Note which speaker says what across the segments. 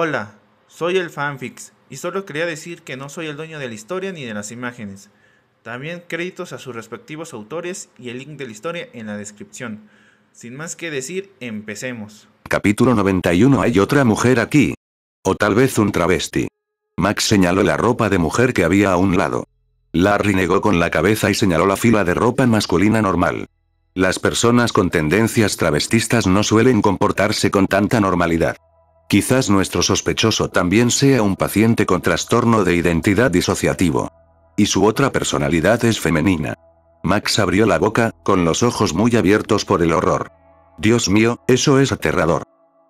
Speaker 1: Hola, soy el Fanfix y solo quería decir que no soy el dueño de la historia ni de las imágenes. También créditos a sus respectivos autores y el link de la historia en la descripción. Sin más que decir, empecemos.
Speaker 2: Capítulo 91. Hay otra mujer aquí. O tal vez un travesti. Max señaló la ropa de mujer que había a un lado. Larry negó con la cabeza y señaló la fila de ropa masculina normal. Las personas con tendencias travestistas no suelen comportarse con tanta normalidad. Quizás nuestro sospechoso también sea un paciente con trastorno de identidad disociativo. Y su otra personalidad es femenina. Max abrió la boca, con los ojos muy abiertos por el horror. Dios mío, eso es aterrador.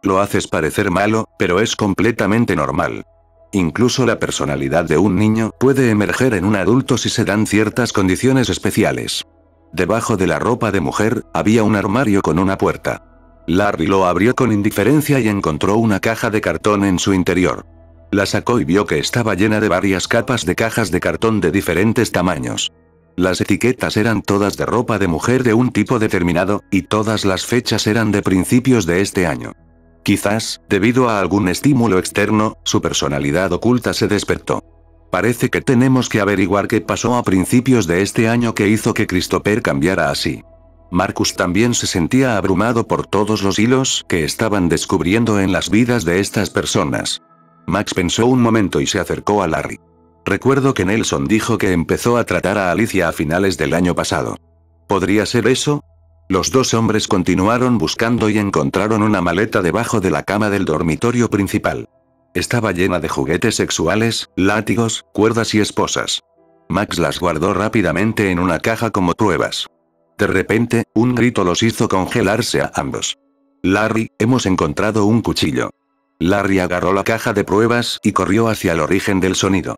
Speaker 2: Lo haces parecer malo, pero es completamente normal. Incluso la personalidad de un niño puede emerger en un adulto si se dan ciertas condiciones especiales. Debajo de la ropa de mujer, había un armario con una puerta. Larry lo abrió con indiferencia y encontró una caja de cartón en su interior. La sacó y vio que estaba llena de varias capas de cajas de cartón de diferentes tamaños. Las etiquetas eran todas de ropa de mujer de un tipo determinado, y todas las fechas eran de principios de este año. Quizás, debido a algún estímulo externo, su personalidad oculta se despertó. Parece que tenemos que averiguar qué pasó a principios de este año que hizo que Christopher cambiara así. Marcus también se sentía abrumado por todos los hilos que estaban descubriendo en las vidas de estas personas. Max pensó un momento y se acercó a Larry. Recuerdo que Nelson dijo que empezó a tratar a Alicia a finales del año pasado. ¿Podría ser eso? Los dos hombres continuaron buscando y encontraron una maleta debajo de la cama del dormitorio principal. Estaba llena de juguetes sexuales, látigos, cuerdas y esposas. Max las guardó rápidamente en una caja como pruebas. De repente, un grito los hizo congelarse a ambos. Larry, hemos encontrado un cuchillo. Larry agarró la caja de pruebas y corrió hacia el origen del sonido.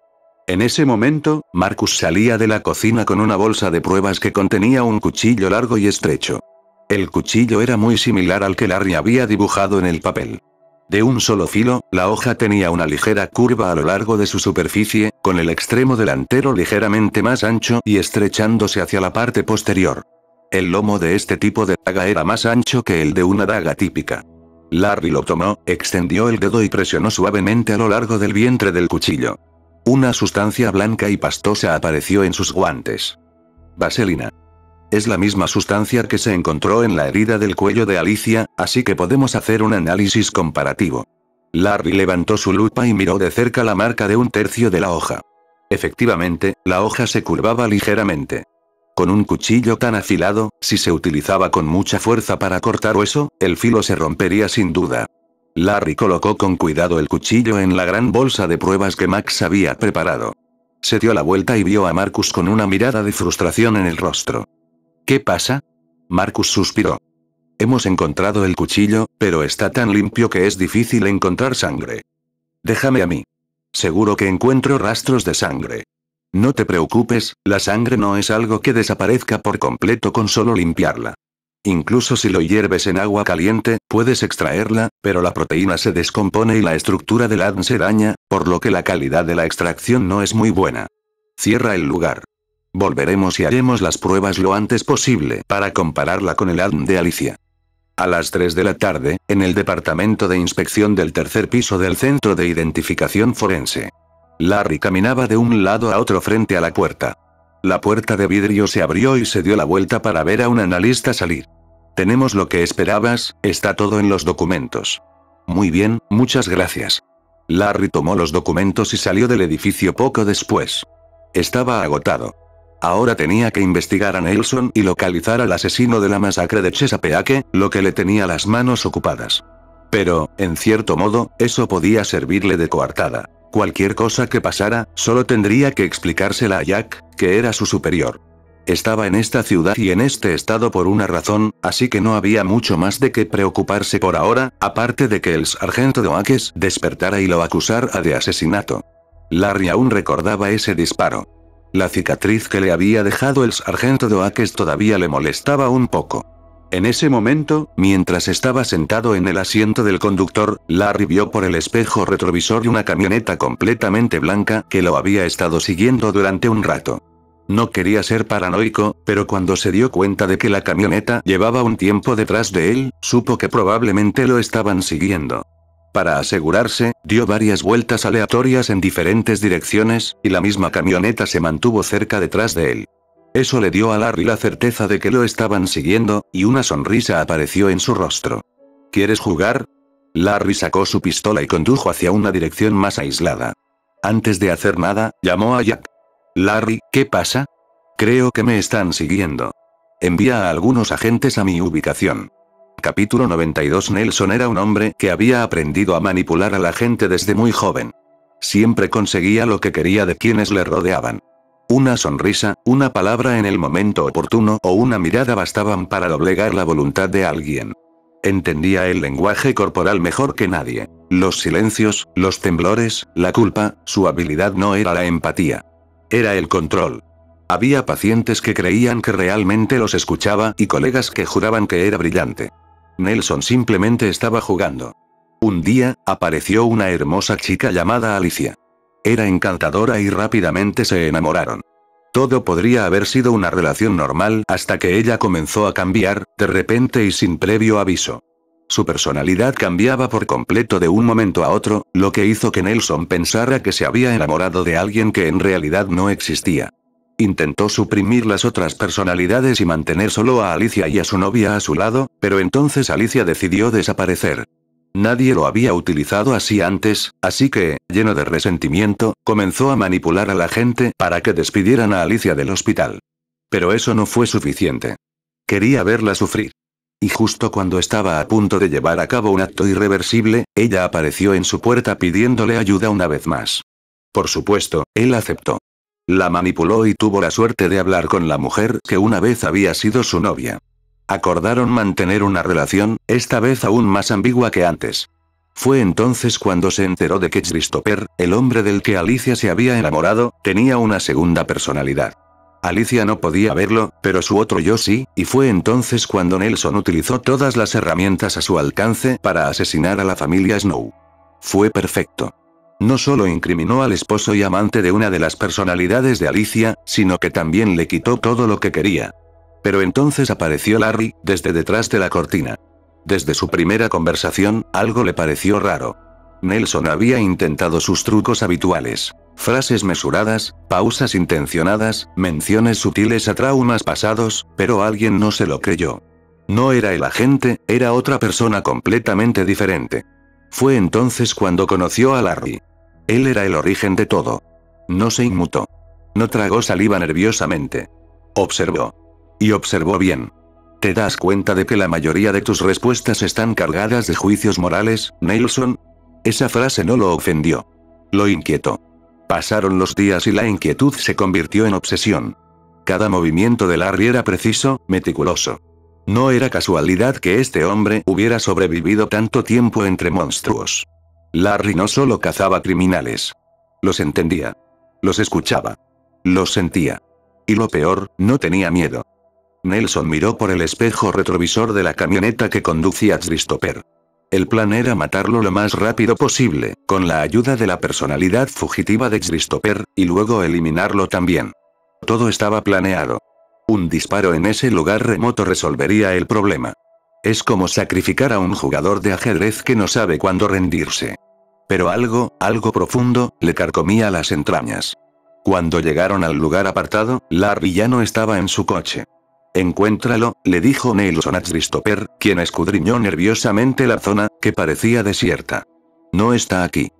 Speaker 2: En ese momento, Marcus salía de la cocina con una bolsa de pruebas que contenía un cuchillo largo y estrecho. El cuchillo era muy similar al que Larry había dibujado en el papel. De un solo filo, la hoja tenía una ligera curva a lo largo de su superficie, con el extremo delantero ligeramente más ancho y estrechándose hacia la parte posterior. El lomo de este tipo de daga era más ancho que el de una daga típica. Larry lo tomó, extendió el dedo y presionó suavemente a lo largo del vientre del cuchillo. Una sustancia blanca y pastosa apareció en sus guantes. Vaselina. Es la misma sustancia que se encontró en la herida del cuello de Alicia, así que podemos hacer un análisis comparativo. Larry levantó su lupa y miró de cerca la marca de un tercio de la hoja. Efectivamente, la hoja se curvaba ligeramente. Con un cuchillo tan afilado, si se utilizaba con mucha fuerza para cortar hueso, el filo se rompería sin duda. Larry colocó con cuidado el cuchillo en la gran bolsa de pruebas que Max había preparado. Se dio la vuelta y vio a Marcus con una mirada de frustración en el rostro. ¿Qué pasa? Marcus suspiró. Hemos encontrado el cuchillo, pero está tan limpio que es difícil encontrar sangre. Déjame a mí. Seguro que encuentro rastros de sangre. No te preocupes, la sangre no es algo que desaparezca por completo con solo limpiarla. Incluso si lo hierves en agua caliente, puedes extraerla, pero la proteína se descompone y la estructura del ADN se daña, por lo que la calidad de la extracción no es muy buena. Cierra el lugar. Volveremos y haremos las pruebas lo antes posible para compararla con el ADN de Alicia. A las 3 de la tarde, en el departamento de inspección del tercer piso del Centro de Identificación Forense. Larry caminaba de un lado a otro frente a la puerta. La puerta de vidrio se abrió y se dio la vuelta para ver a un analista salir. Tenemos lo que esperabas, está todo en los documentos. Muy bien, muchas gracias. Larry tomó los documentos y salió del edificio poco después. Estaba agotado. Ahora tenía que investigar a Nelson y localizar al asesino de la masacre de Chesapeake, lo que le tenía las manos ocupadas. Pero, en cierto modo, eso podía servirle de coartada. Cualquier cosa que pasara, solo tendría que explicársela a Jack, que era su superior. Estaba en esta ciudad y en este estado por una razón, así que no había mucho más de qué preocuparse por ahora, aparte de que el sargento de Oakes despertara y lo acusara de asesinato. Larry aún recordaba ese disparo. La cicatriz que le había dejado el sargento de Oakes todavía le molestaba un poco. En ese momento, mientras estaba sentado en el asiento del conductor, Larry vio por el espejo retrovisor una camioneta completamente blanca que lo había estado siguiendo durante un rato. No quería ser paranoico, pero cuando se dio cuenta de que la camioneta llevaba un tiempo detrás de él, supo que probablemente lo estaban siguiendo. Para asegurarse, dio varias vueltas aleatorias en diferentes direcciones, y la misma camioneta se mantuvo cerca detrás de él. Eso le dio a Larry la certeza de que lo estaban siguiendo, y una sonrisa apareció en su rostro. ¿Quieres jugar? Larry sacó su pistola y condujo hacia una dirección más aislada. Antes de hacer nada, llamó a Jack. Larry, ¿qué pasa? Creo que me están siguiendo. Envía a algunos agentes a mi ubicación. Capítulo 92. Nelson era un hombre que había aprendido a manipular a la gente desde muy joven. Siempre conseguía lo que quería de quienes le rodeaban. Una sonrisa, una palabra en el momento oportuno o una mirada bastaban para doblegar la voluntad de alguien. Entendía el lenguaje corporal mejor que nadie. Los silencios, los temblores, la culpa, su habilidad no era la empatía. Era el control. Había pacientes que creían que realmente los escuchaba y colegas que juraban que era brillante. Nelson simplemente estaba jugando. Un día, apareció una hermosa chica llamada Alicia. Era encantadora y rápidamente se enamoraron. Todo podría haber sido una relación normal hasta que ella comenzó a cambiar, de repente y sin previo aviso. Su personalidad cambiaba por completo de un momento a otro, lo que hizo que Nelson pensara que se había enamorado de alguien que en realidad no existía. Intentó suprimir las otras personalidades y mantener solo a Alicia y a su novia a su lado, pero entonces Alicia decidió desaparecer. Nadie lo había utilizado así antes, así que, lleno de resentimiento, comenzó a manipular a la gente para que despidieran a Alicia del hospital. Pero eso no fue suficiente. Quería verla sufrir. Y justo cuando estaba a punto de llevar a cabo un acto irreversible, ella apareció en su puerta pidiéndole ayuda una vez más. Por supuesto, él aceptó. La manipuló y tuvo la suerte de hablar con la mujer que una vez había sido su novia. Acordaron mantener una relación, esta vez aún más ambigua que antes. Fue entonces cuando se enteró de que Christopher, el hombre del que Alicia se había enamorado, tenía una segunda personalidad. Alicia no podía verlo, pero su otro yo sí, y fue entonces cuando Nelson utilizó todas las herramientas a su alcance para asesinar a la familia Snow. Fue perfecto. No solo incriminó al esposo y amante de una de las personalidades de Alicia, sino que también le quitó todo lo que quería. Pero entonces apareció Larry, desde detrás de la cortina. Desde su primera conversación, algo le pareció raro. Nelson había intentado sus trucos habituales. Frases mesuradas, pausas intencionadas, menciones sutiles a traumas pasados, pero alguien no se lo creyó. No era el agente, era otra persona completamente diferente. Fue entonces cuando conoció a Larry. Él era el origen de todo. No se inmutó. No tragó saliva nerviosamente. Observó. Y observó bien. ¿Te das cuenta de que la mayoría de tus respuestas están cargadas de juicios morales, Nelson? Esa frase no lo ofendió. Lo inquietó. Pasaron los días y la inquietud se convirtió en obsesión. Cada movimiento de Larry era preciso, meticuloso. No era casualidad que este hombre hubiera sobrevivido tanto tiempo entre monstruos. Larry no solo cazaba criminales. Los entendía. Los escuchaba. Los sentía. Y lo peor, no tenía miedo. Nelson miró por el espejo retrovisor de la camioneta que conducía Christopher. El plan era matarlo lo más rápido posible, con la ayuda de la personalidad fugitiva de Christopher, y luego eliminarlo también. Todo estaba planeado. Un disparo en ese lugar remoto resolvería el problema. Es como sacrificar a un jugador de ajedrez que no sabe cuándo rendirse. Pero algo profundo, le carcomía las entrañas. Cuando llegaron al lugar apartado, Larry ya no estaba en su coche. Encuéntralo, le dijo Nelson a Christopher, quien escudriñó nerviosamente la zona, que parecía desierta. No está aquí.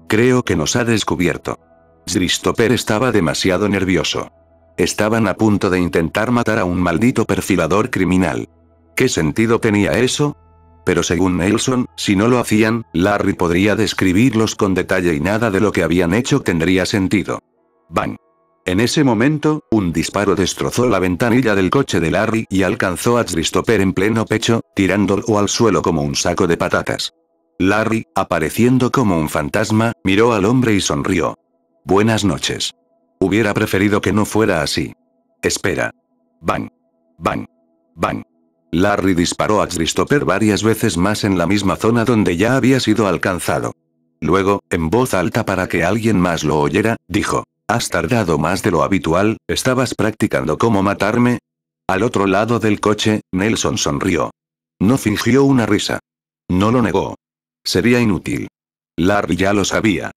Speaker 2: Creo que nos ha descubierto. Christopher estaba demasiado nervioso. Estaban a punto de intentar matar a un maldito perfilador criminal. ¿Qué sentido tenía eso? Pero según Nelson, si no lo hacían, Larry podría describirlos con detalle y nada de lo que habían hecho tendría sentido. ¡Bang! En ese momento, un disparo destrozó la ventanilla del coche de Larry y alcanzó a Christopher en pleno pecho, tirándolo al suelo como un saco de patatas. Larry, apareciendo como un fantasma, miró al hombre y sonrió. Buenas noches. Hubiera preferido que no fuera así. Espera. Bang. Bang. Bang. Larry disparó a Christopher varias veces más en la misma zona donde ya había sido alcanzado. Luego, en voz alta para que alguien más lo oyera, dijo. ¿Has tardado más de lo habitual? ¿Estabas practicando cómo matarme? Al otro lado del coche, Nelson sonrió. No fingió una risa. No lo negó. Sería inútil. Larry ya lo sabía.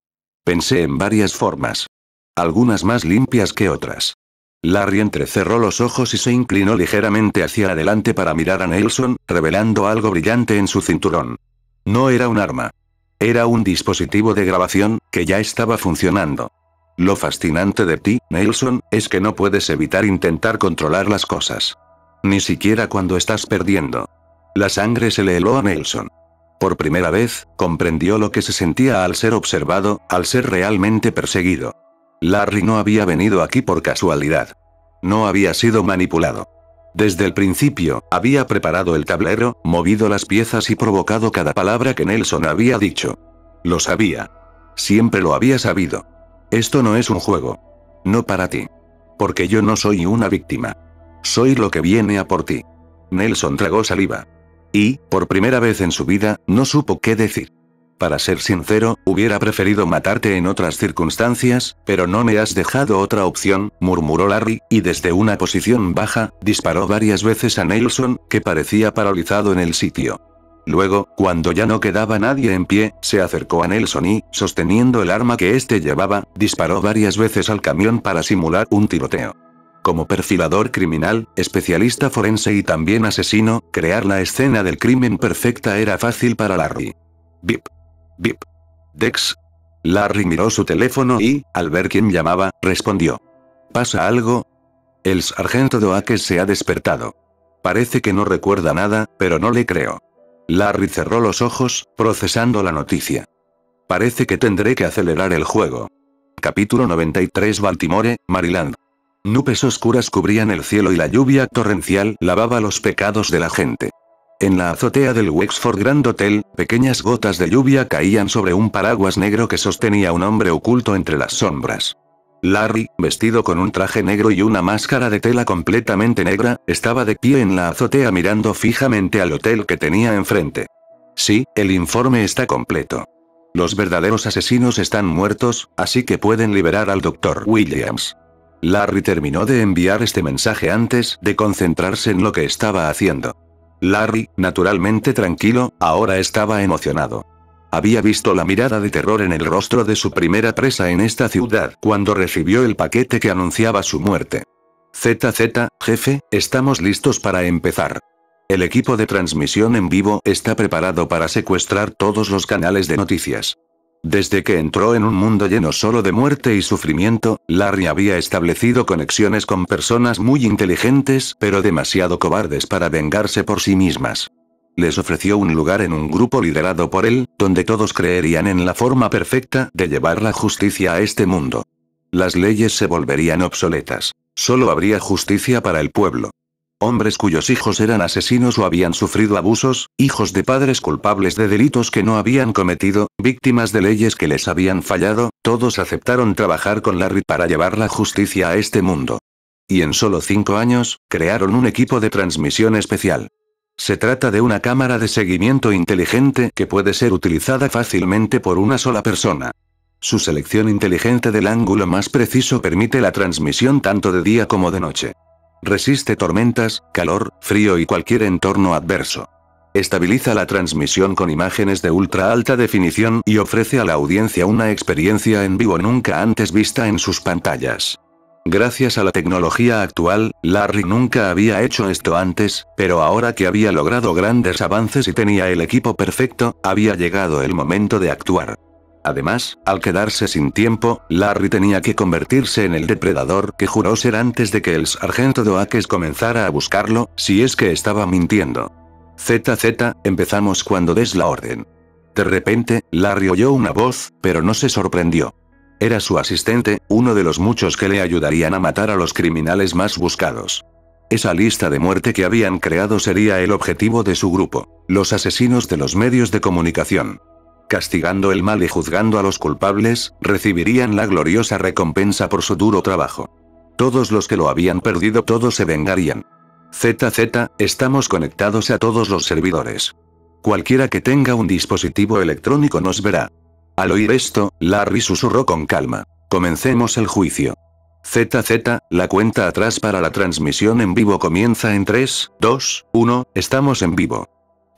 Speaker 2: Pensé en varias formas. Algunas más limpias que otras. Larry entrecerró los ojos y se inclinó ligeramente hacia adelante para mirar a Nelson, revelando algo brillante en su cinturón. No era un arma. Era un dispositivo de grabación, que ya estaba funcionando. Lo fascinante de ti, Nelson, es que no puedes evitar intentar controlar las cosas. Ni siquiera cuando estás perdiendo. La sangre se le heló a Nelson. Por primera vez, comprendió lo que se sentía al ser observado, al ser realmente perseguido. Larry no había venido aquí por casualidad. No había sido manipulado. Desde el principio, había preparado el tablero, movido las piezas y provocado cada palabra que Nelson había dicho. Lo sabía. Siempre lo había sabido. Esto no es un juego. No para ti. Porque yo no soy una víctima. Soy lo que viene a por ti. Nelson tragó saliva. Y, por primera vez en su vida, no supo qué decir. Para ser sincero, hubiera preferido matarte en otras circunstancias, pero no me has dejado otra opción, murmuró Larry, y desde una posición baja, disparó varias veces a Nelson, que parecía paralizado en el sitio. Luego, cuando ya no quedaba nadie en pie, se acercó a Nelson y, sosteniendo el arma que éste llevaba, disparó varias veces al camión para simular un tiroteo. Como perfilador criminal, especialista forense y también asesino, crear la escena del crimen perfecta era fácil para Larry. Bip. Bip. Dex. Larry miró su teléfono y, al ver quién llamaba, respondió. ¿Pasa algo? El sargento Doakes se ha despertado. Parece que no recuerda nada, pero no le creo. Larry cerró los ojos, procesando la noticia. Parece que tendré que acelerar el juego. Capítulo 93. Baltimore, Maryland. Nubes oscuras cubrían el cielo y la lluvia torrencial lavaba los pecados de la gente. En la azotea del Wexford Grand Hotel, pequeñas gotas de lluvia caían sobre un paraguas negro que sostenía un hombre oculto entre las sombras. Larry, vestido con un traje negro y una máscara de tela completamente negra, estaba de pie en la azotea mirando fijamente al hotel que tenía enfrente. Sí, el informe está completo. Los verdaderos asesinos están muertos, así que pueden liberar al Dr. Williams. Larry terminó de enviar este mensaje antes de concentrarse en lo que estaba haciendo. Larry, naturalmente tranquilo, ahora estaba emocionado. Había visto la mirada de terror en el rostro de su primera presa en esta ciudad cuando recibió el paquete que anunciaba su muerte. ZZ, jefe, estamos listos para empezar. El equipo de transmisión en vivo está preparado para secuestrar todos los canales de noticias. Desde que entró en un mundo lleno solo de muerte y sufrimiento, Larry había establecido conexiones con personas muy inteligentes pero demasiado cobardes para vengarse por sí mismas. Les ofreció un lugar en un grupo liderado por él, donde todos creerían en la forma perfecta de llevar la justicia a este mundo. Las leyes se volverían obsoletas. Solo habría justicia para el pueblo. Hombres cuyos hijos eran asesinos o habían sufrido abusos, hijos de padres culpables de delitos que no habían cometido, víctimas de leyes que les habían fallado, todos aceptaron trabajar con Larry para llevar la justicia a este mundo. Y en solo 5 años, crearon un equipo de transmisión especial. Se trata de una cámara de seguimiento inteligente que puede ser utilizada fácilmente por una sola persona. Su selección inteligente del ángulo más preciso permite la transmisión tanto de día como de noche. Resiste tormentas, calor, frío y cualquier entorno adverso. Estabiliza la transmisión con imágenes de ultra alta definición y ofrece a la audiencia una experiencia en vivo nunca antes vista en sus pantallas. Gracias a la tecnología actual, Larry nunca había hecho esto antes, pero ahora que había logrado grandes avances y tenía el equipo perfecto, había llegado el momento de actuar. Además, al quedarse sin tiempo, Larry tenía que convertirse en el depredador que juró ser antes de que el sargento Doakes comenzara a buscarlo, si es que estaba mintiendo. ZZ, empezamos cuando des la orden. De repente, Larry oyó una voz, pero no se sorprendió. Era su asistente, uno de los muchos que le ayudarían a matar a los criminales más buscados. Esa lista de muerte que habían creado sería el objetivo de su grupo, los asesinos de los medios de comunicación. Castigando el mal y juzgando a los culpables, recibirían la gloriosa recompensa por su duro trabajo. Todos los que lo habían perdido todos se vengarían. ZZ, estamos conectados a todos los servidores. Cualquiera que tenga un dispositivo electrónico nos verá. Al oír esto, Larry susurró con calma. Comencemos el juicio. ZZ, la cuenta atrás para la transmisión en vivo comienza en 3, 2, 1, estamos en vivo.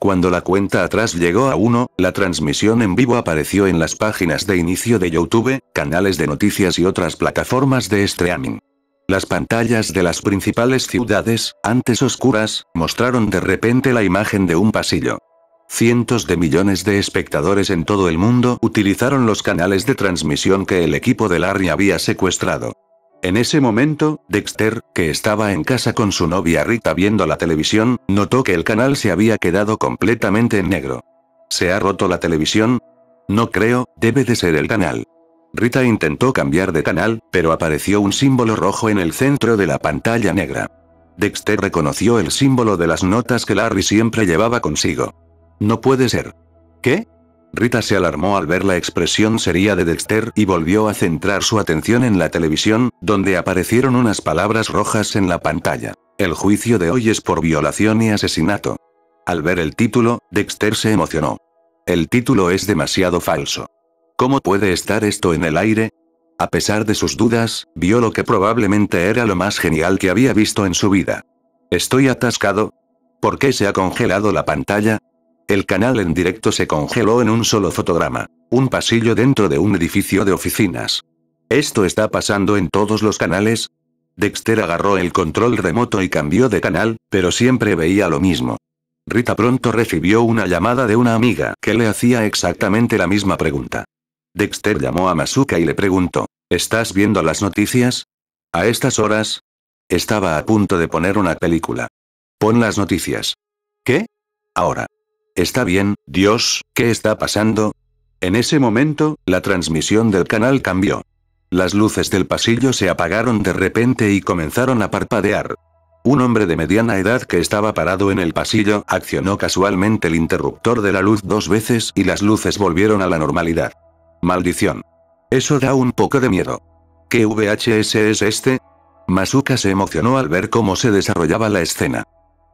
Speaker 2: Cuando la cuenta atrás llegó a 1, la transmisión en vivo apareció en las páginas de inicio de YouTube, canales de noticias y otras plataformas de streaming. Las pantallas de las principales ciudades, antes oscuras, mostraron de repente la imagen de un pasillo. Cientos de millones de espectadores en todo el mundo utilizaron los canales de transmisión que el equipo de Larry había secuestrado. En ese momento, Dexter, que estaba en casa con su novia Rita viendo la televisión, notó que el canal se había quedado completamente en negro. ¿Se ha roto la televisión? No creo, debe de ser el canal. Rita intentó cambiar de canal, pero apareció un símbolo rojo en el centro de la pantalla negra. Dexter reconoció el símbolo de las notas que Larry siempre llevaba consigo. No puede ser. ¿Qué? Rita se alarmó al ver la expresión seria de Dexter y volvió a centrar su atención en la televisión, donde aparecieron unas palabras rojas en la pantalla. El juicio de hoy es por violación y asesinato. Al ver el título, Dexter se emocionó. El título es demasiado falso. ¿Cómo puede estar esto en el aire? A pesar de sus dudas, vio lo que probablemente era lo más genial que había visto en su vida. ¿Estoy atascado? ¿Por qué se ha congelado la pantalla? El canal en directo se congeló en un solo fotograma. Un pasillo dentro de un edificio de oficinas. ¿Esto está pasando en todos los canales? Dexter agarró el control remoto y cambió de canal, pero siempre veía lo mismo. Rita pronto recibió una llamada de una amiga que le hacía exactamente la misma pregunta. Dexter llamó a Masuka y le preguntó, ¿estás viendo las noticias? ¿A estas horas? Estaba a punto de poner una película. Pon las noticias. ¿Qué? Ahora. Está bien, Dios, ¿qué está pasando? En ese momento, la transmisión del canal cambió. Las luces del pasillo se apagaron de repente y comenzaron a parpadear. Un hombre de mediana edad que estaba parado en el pasillo accionó casualmente el interruptor de la luz 2 veces y las luces volvieron a la normalidad. Maldición. Eso da un poco de miedo. ¿Qué VHS es este? Masuka se emocionó al ver cómo se desarrollaba la escena.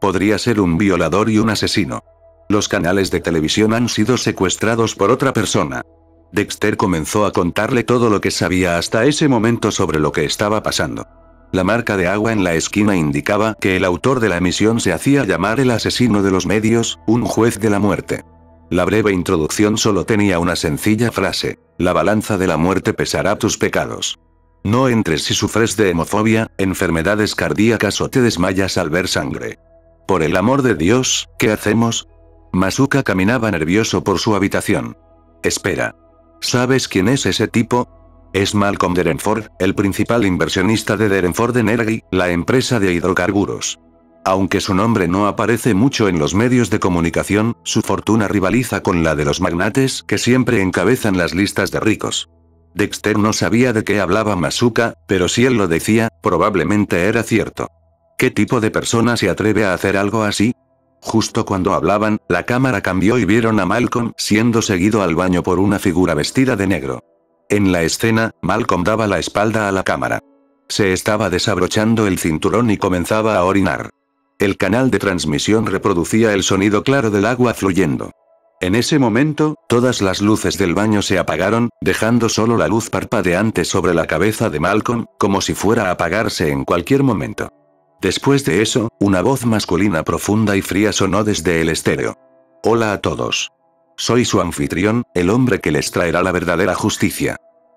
Speaker 2: Podría ser un violador y un asesino. Los canales de televisión han sido secuestrados por otra persona. Dexter comenzó a contarle todo lo que sabía hasta ese momento sobre lo que estaba pasando. La marca de agua en la esquina indicaba que el autor de la emisión se hacía llamar el asesino de los medios, un juez de la muerte. La breve introducción solo tenía una sencilla frase: la balanza de la muerte pesará tus pecados. No entres si sufres de hemofobia, enfermedades cardíacas o te desmayas al ver sangre. Por el amor de Dios, ¿qué hacemos? Masuka caminaba nervioso por su habitación. Espera. ¿Sabes quién es ese tipo? Es Malcolm Derenford, el principal inversionista de Derenford Energy, la empresa de hidrocarburos. Aunque su nombre no aparece mucho en los medios de comunicación, su fortuna rivaliza con la de los magnates que siempre encabezan las listas de ricos. Dexter no sabía de qué hablaba Masuka, pero si él lo decía, probablemente era cierto. ¿Qué tipo de persona se atreve a hacer algo así? Justo cuando hablaban, la cámara cambió y vieron a Malcolm siendo seguido al baño por una figura vestida de negro. En la escena, Malcolm daba la espalda a la cámara. Se estaba desabrochando el cinturón y comenzaba a orinar. El canal de transmisión reproducía el sonido claro del agua fluyendo. En ese momento, todas las luces del baño se apagaron, dejando solo la luz parpadeante sobre la cabeza de Malcolm, como si fuera a apagarse en cualquier momento. Después de eso, una voz masculina profunda y fría sonó desde el estéreo. Hola a todos. Soy su anfitrión, el hombre que les traerá la verdadera justicia.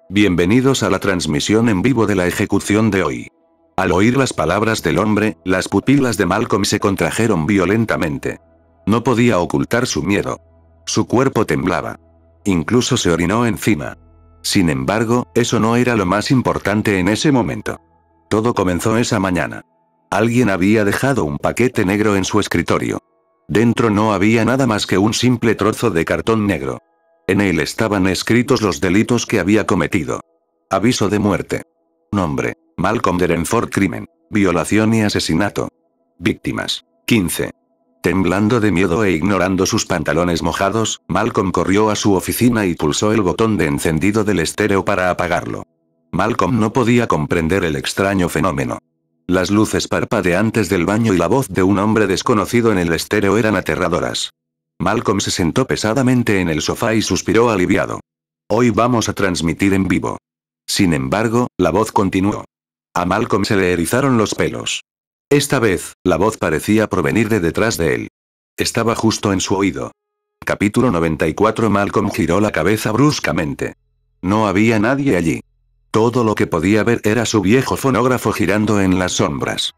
Speaker 2: Bienvenidos a la transmisión en vivo de la ejecución de hoy. Al oír las palabras del hombre, las pupilas de Malcolm se contrajeron violentamente. No podía ocultar su miedo. Su cuerpo temblaba. Incluso se orinó encima. Sin embargo, eso no era lo más importante en ese momento. Todo comenzó esa mañana. Alguien había dejado un paquete negro en su escritorio. Dentro no había nada más que un simple trozo de cartón negro. En él estaban escritos los delitos que había cometido. Aviso de muerte. Nombre: Malcolm Derenford. Crimen: violación y asesinato. Víctimas: 15. Temblando de miedo e ignorando sus pantalones mojados, Malcolm corrió a su oficina y pulsó el botón de encendido del estéreo para apagarlo. Malcolm no podía comprender el extraño fenómeno. Las luces parpadeantes del baño y la voz de un hombre desconocido en el estéreo eran aterradoras. Malcolm se sentó pesadamente en el sofá y suspiró aliviado. Hoy vamos a transmitir en vivo. Sin embargo, la voz continuó. A Malcolm se le erizaron los pelos. Esta vez, la voz parecía provenir de detrás de él. Estaba justo en su oído. Capítulo 94. Malcolm giró la cabeza bruscamente. No había nadie allí. Todo lo que podía ver era su viejo fonógrafo girando en las sombras.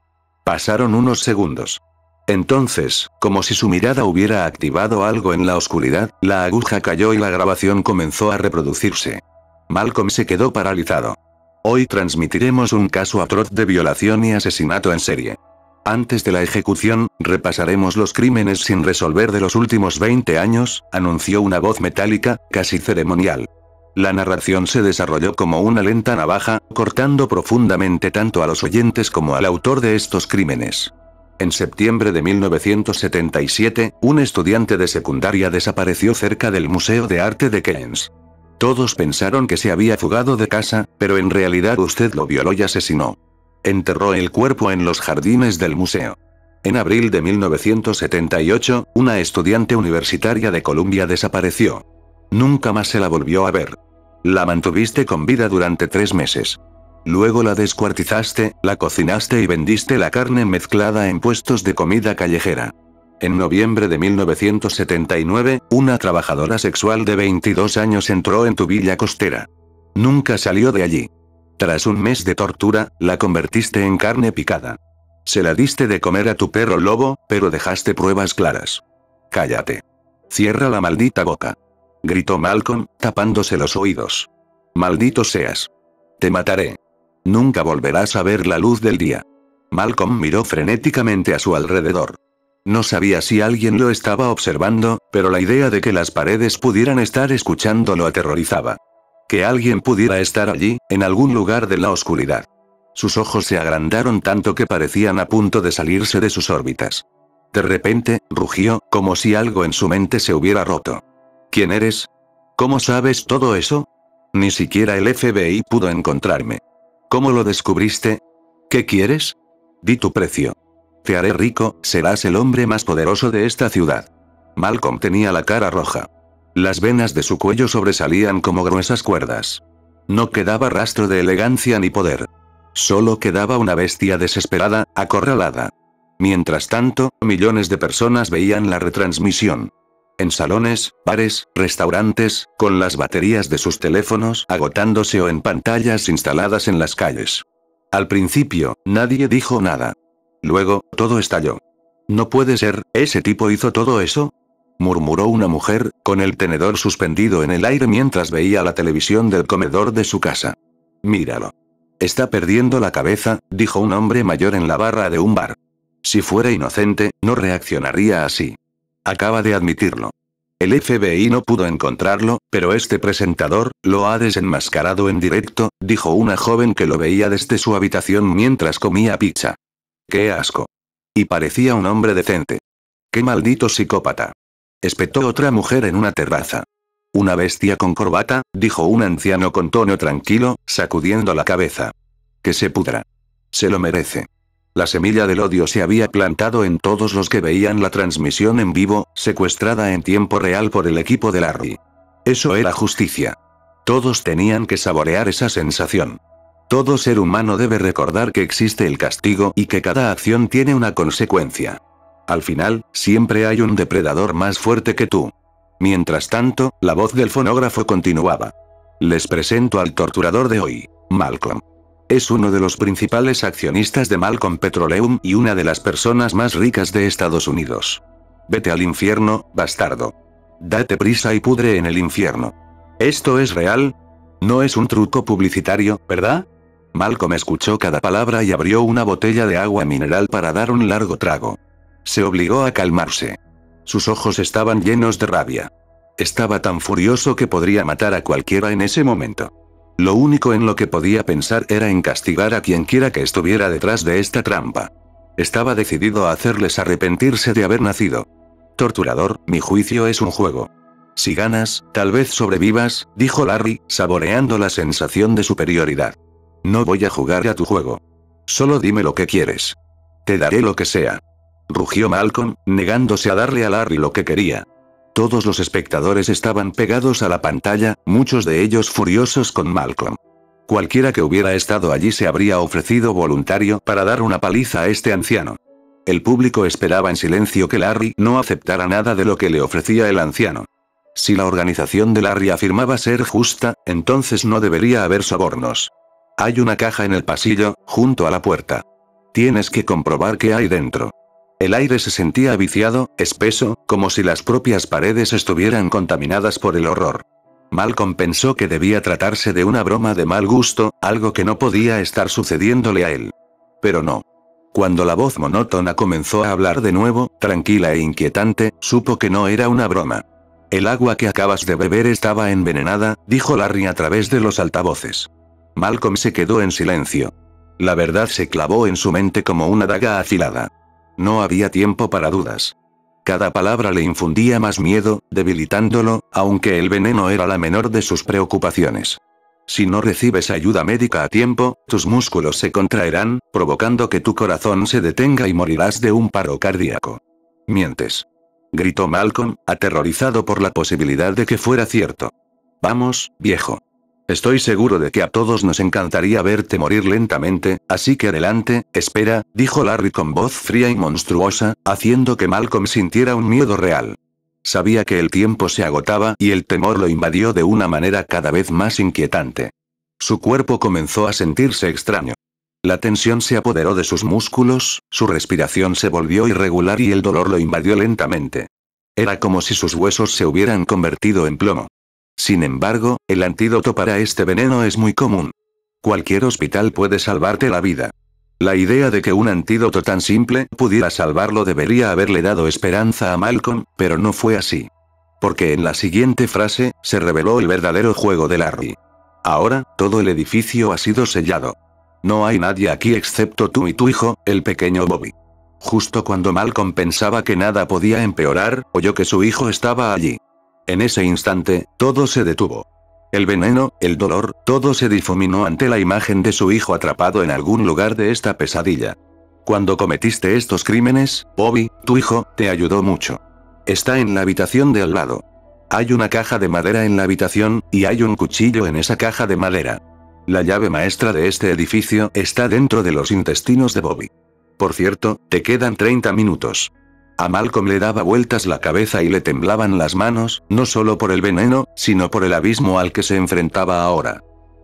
Speaker 2: Pasaron unos segundos. Entonces, como si su mirada hubiera activado algo en la oscuridad, la aguja cayó y la grabación comenzó a reproducirse. Malcolm se quedó paralizado. Hoy transmitiremos un caso atroz de violación y asesinato en serie. Antes de la ejecución, repasaremos los crímenes sin resolver de los últimos 20 años, anunció una voz metálica, casi ceremonial. La narración se desarrolló como una lenta navaja, cortando profundamente tanto a los oyentes como al autor de estos crímenes. En septiembre de 1977, un estudiante de secundaria desapareció cerca del Museo de Arte de Keynes. Todos pensaron que se había fugado de casa, pero en realidad usted lo violó y asesinó. Enterró el cuerpo en los jardines del museo. En abril de 1978, una estudiante universitaria de Columbia desapareció. Nunca más se la volvió a ver. La mantuviste con vida durante 3 meses. Luego la descuartizaste, la cocinaste y vendiste la carne mezclada en puestos de comida callejera. En noviembre de 1979, una trabajadora sexual de 22 años entró en tu villa costera. Nunca salió de allí. Tras un mes de tortura, la convertiste en carne picada. Se la diste de comer a tu perro lobo, pero dejaste pruebas claras. Cállate. Cierra la maldita boca. Gritó Malcolm, tapándose los oídos. Maldito seas. Te mataré. Nunca volverás a ver la luz del día. Malcolm miró frenéticamente a su alrededor. No sabía si alguien lo estaba observando, pero la idea de que las paredes pudieran estar escuchando lo aterrorizaba. Que alguien pudiera estar allí, en algún lugar de la oscuridad. Sus ojos se agrandaron tanto que parecían a punto de salirse de sus órbitas. De repente, rugió, como si algo en su mente se hubiera roto. ¿Quién eres? ¿Cómo sabes todo eso? Ni siquiera el FBI pudo encontrarme. ¿Cómo lo descubriste? ¿Qué quieres? Di tu precio. Te haré rico, serás el hombre más poderoso de esta ciudad. Malcolm tenía la cara roja. Las venas de su cuello sobresalían como gruesas cuerdas. No quedaba rastro de elegancia ni poder. Solo quedaba una bestia desesperada, acorralada. Mientras tanto, millones de personas veían la retransmisión. En salones, bares, restaurantes, con las baterías de sus teléfonos agotándose o en pantallas instaladas en las calles. Al principio, nadie dijo nada. Luego, todo estalló. No puede ser, ¿ese tipo hizo todo eso? Murmuró una mujer, con el tenedor suspendido en el aire mientras veía la televisión del comedor de su casa. Míralo. Está perdiendo la cabeza, dijo un hombre mayor en la barra de un bar. Si fuera inocente, no reaccionaría así. Acaba de admitirlo. El FBI no pudo encontrarlo, pero este presentador lo ha desenmascarado en directo, dijo una joven que lo veía desde su habitación mientras comía pizza. ¡Qué asco! Y parecía un hombre decente. ¡Qué maldito psicópata! Espetó otra mujer en una terraza. Una bestia con corbata, dijo un anciano con tono tranquilo, sacudiendo la cabeza. Que se pudra. Se lo merece. La semilla del odio se había plantado en todos los que veían la transmisión en vivo, secuestrada en tiempo real por el equipo de Larry. Eso era justicia. Todos tenían que saborear esa sensación. Todo ser humano debe recordar que existe el castigo y que cada acción tiene una consecuencia. Al final, siempre hay un depredador más fuerte que tú. Mientras tanto, la voz del fonógrafo continuaba. Les presento al torturador de hoy, Malcolm. Es uno de los principales accionistas de Malcolm Petroleum y una de las personas más ricas de Estados Unidos. Vete al infierno, bastardo. Date prisa y pudre en el infierno. ¿Esto es real? No es un truco publicitario, ¿verdad? Malcolm escuchó cada palabra y abrió una botella de agua mineral para dar un largo trago. Se obligó a calmarse. Sus ojos estaban llenos de rabia. Estaba tan furioso que podría matar a cualquiera en ese momento. Lo único en lo que podía pensar era en castigar a quien quiera que estuviera detrás de esta trampa. Estaba decidido a hacerles arrepentirse de haber nacido. Torturador, mi juicio es un juego. Si ganas, tal vez sobrevivas, dijo Larry, saboreando la sensación de superioridad. No voy a jugar a tu juego. Solo dime lo que quieres. Te daré lo que sea. Rugió Malcolm, negándose a darle a Larry lo que quería. Todos los espectadores estaban pegados a la pantalla, muchos de ellos furiosos con Malcolm. Cualquiera que hubiera estado allí se habría ofrecido voluntario para dar una paliza a este anciano. El público esperaba en silencio que Larry no aceptara nada de lo que le ofrecía el anciano. Si la organización de Larry afirmaba ser justa, entonces no debería haber sobornos. Hay una caja en el pasillo, junto a la puerta. Tienes que comprobar qué hay dentro. El aire se sentía viciado, espeso, como si las propias paredes estuvieran contaminadas por el horror. Malcolm pensó que debía tratarse de una broma de mal gusto, algo que no podía estar sucediéndole a él. Pero no. Cuando la voz monótona comenzó a hablar de nuevo, tranquila e inquietante, supo que no era una broma. El agua que acabas de beber estaba envenenada, dijo Larry a través de los altavoces. Malcolm se quedó en silencio. La verdad se clavó en su mente como una daga afilada. No había tiempo para dudas. Cada palabra le infundía más miedo, debilitándolo, aunque el veneno era la menor de sus preocupaciones. Si no recibes ayuda médica a tiempo, tus músculos se contraerán, provocando que tu corazón se detenga y morirás de un paro cardíaco. Mientes. Gritó Malcolm, aterrorizado por la posibilidad de que fuera cierto. Vamos, viejo. Estoy seguro de que a todos nos encantaría verte morir lentamente, así que adelante, espera, dijo Larry con voz fría y monstruosa, haciendo que Malcolm sintiera un miedo real. Sabía que el tiempo se agotaba y el temor lo invadió de una manera cada vez más inquietante. Su cuerpo comenzó a sentirse extraño. La tensión se apoderó de sus músculos, su respiración se volvió irregular y el dolor lo invadió lentamente. Era como si sus huesos se hubieran convertido en plomo. Sin embargo, el antídoto para este veneno es muy común. Cualquier hospital puede salvarte la vida. La idea de que un antídoto tan simple pudiera salvarlo debería haberle dado esperanza a Malcolm, pero no fue así. Porque en la siguiente frase, se reveló el verdadero juego de Larry. Ahora, todo el edificio ha sido sellado. No hay nadie aquí excepto tú y tu hijo, el pequeño Bobby. Justo cuando Malcolm pensaba que nada podía empeorar, oyó que su hijo estaba allí. En ese instante, todo se detuvo. El veneno, el dolor, todo se difuminó ante la imagen de su hijo atrapado en algún lugar de esta pesadilla. Cuando cometiste estos crímenes, Bobby, tu hijo, te ayudó mucho. Está en la habitación de al lado. Hay una caja de madera en la habitación, y hay un cuchillo en esa caja de madera. La llave maestra de este edificio está dentro de los intestinos de Bobby. Por cierto, te quedan 30 minutos. A Malcolm le daba vueltas la cabeza y le temblaban las manos, no solo por el veneno, sino por el abismo al que se enfrentaba ahora.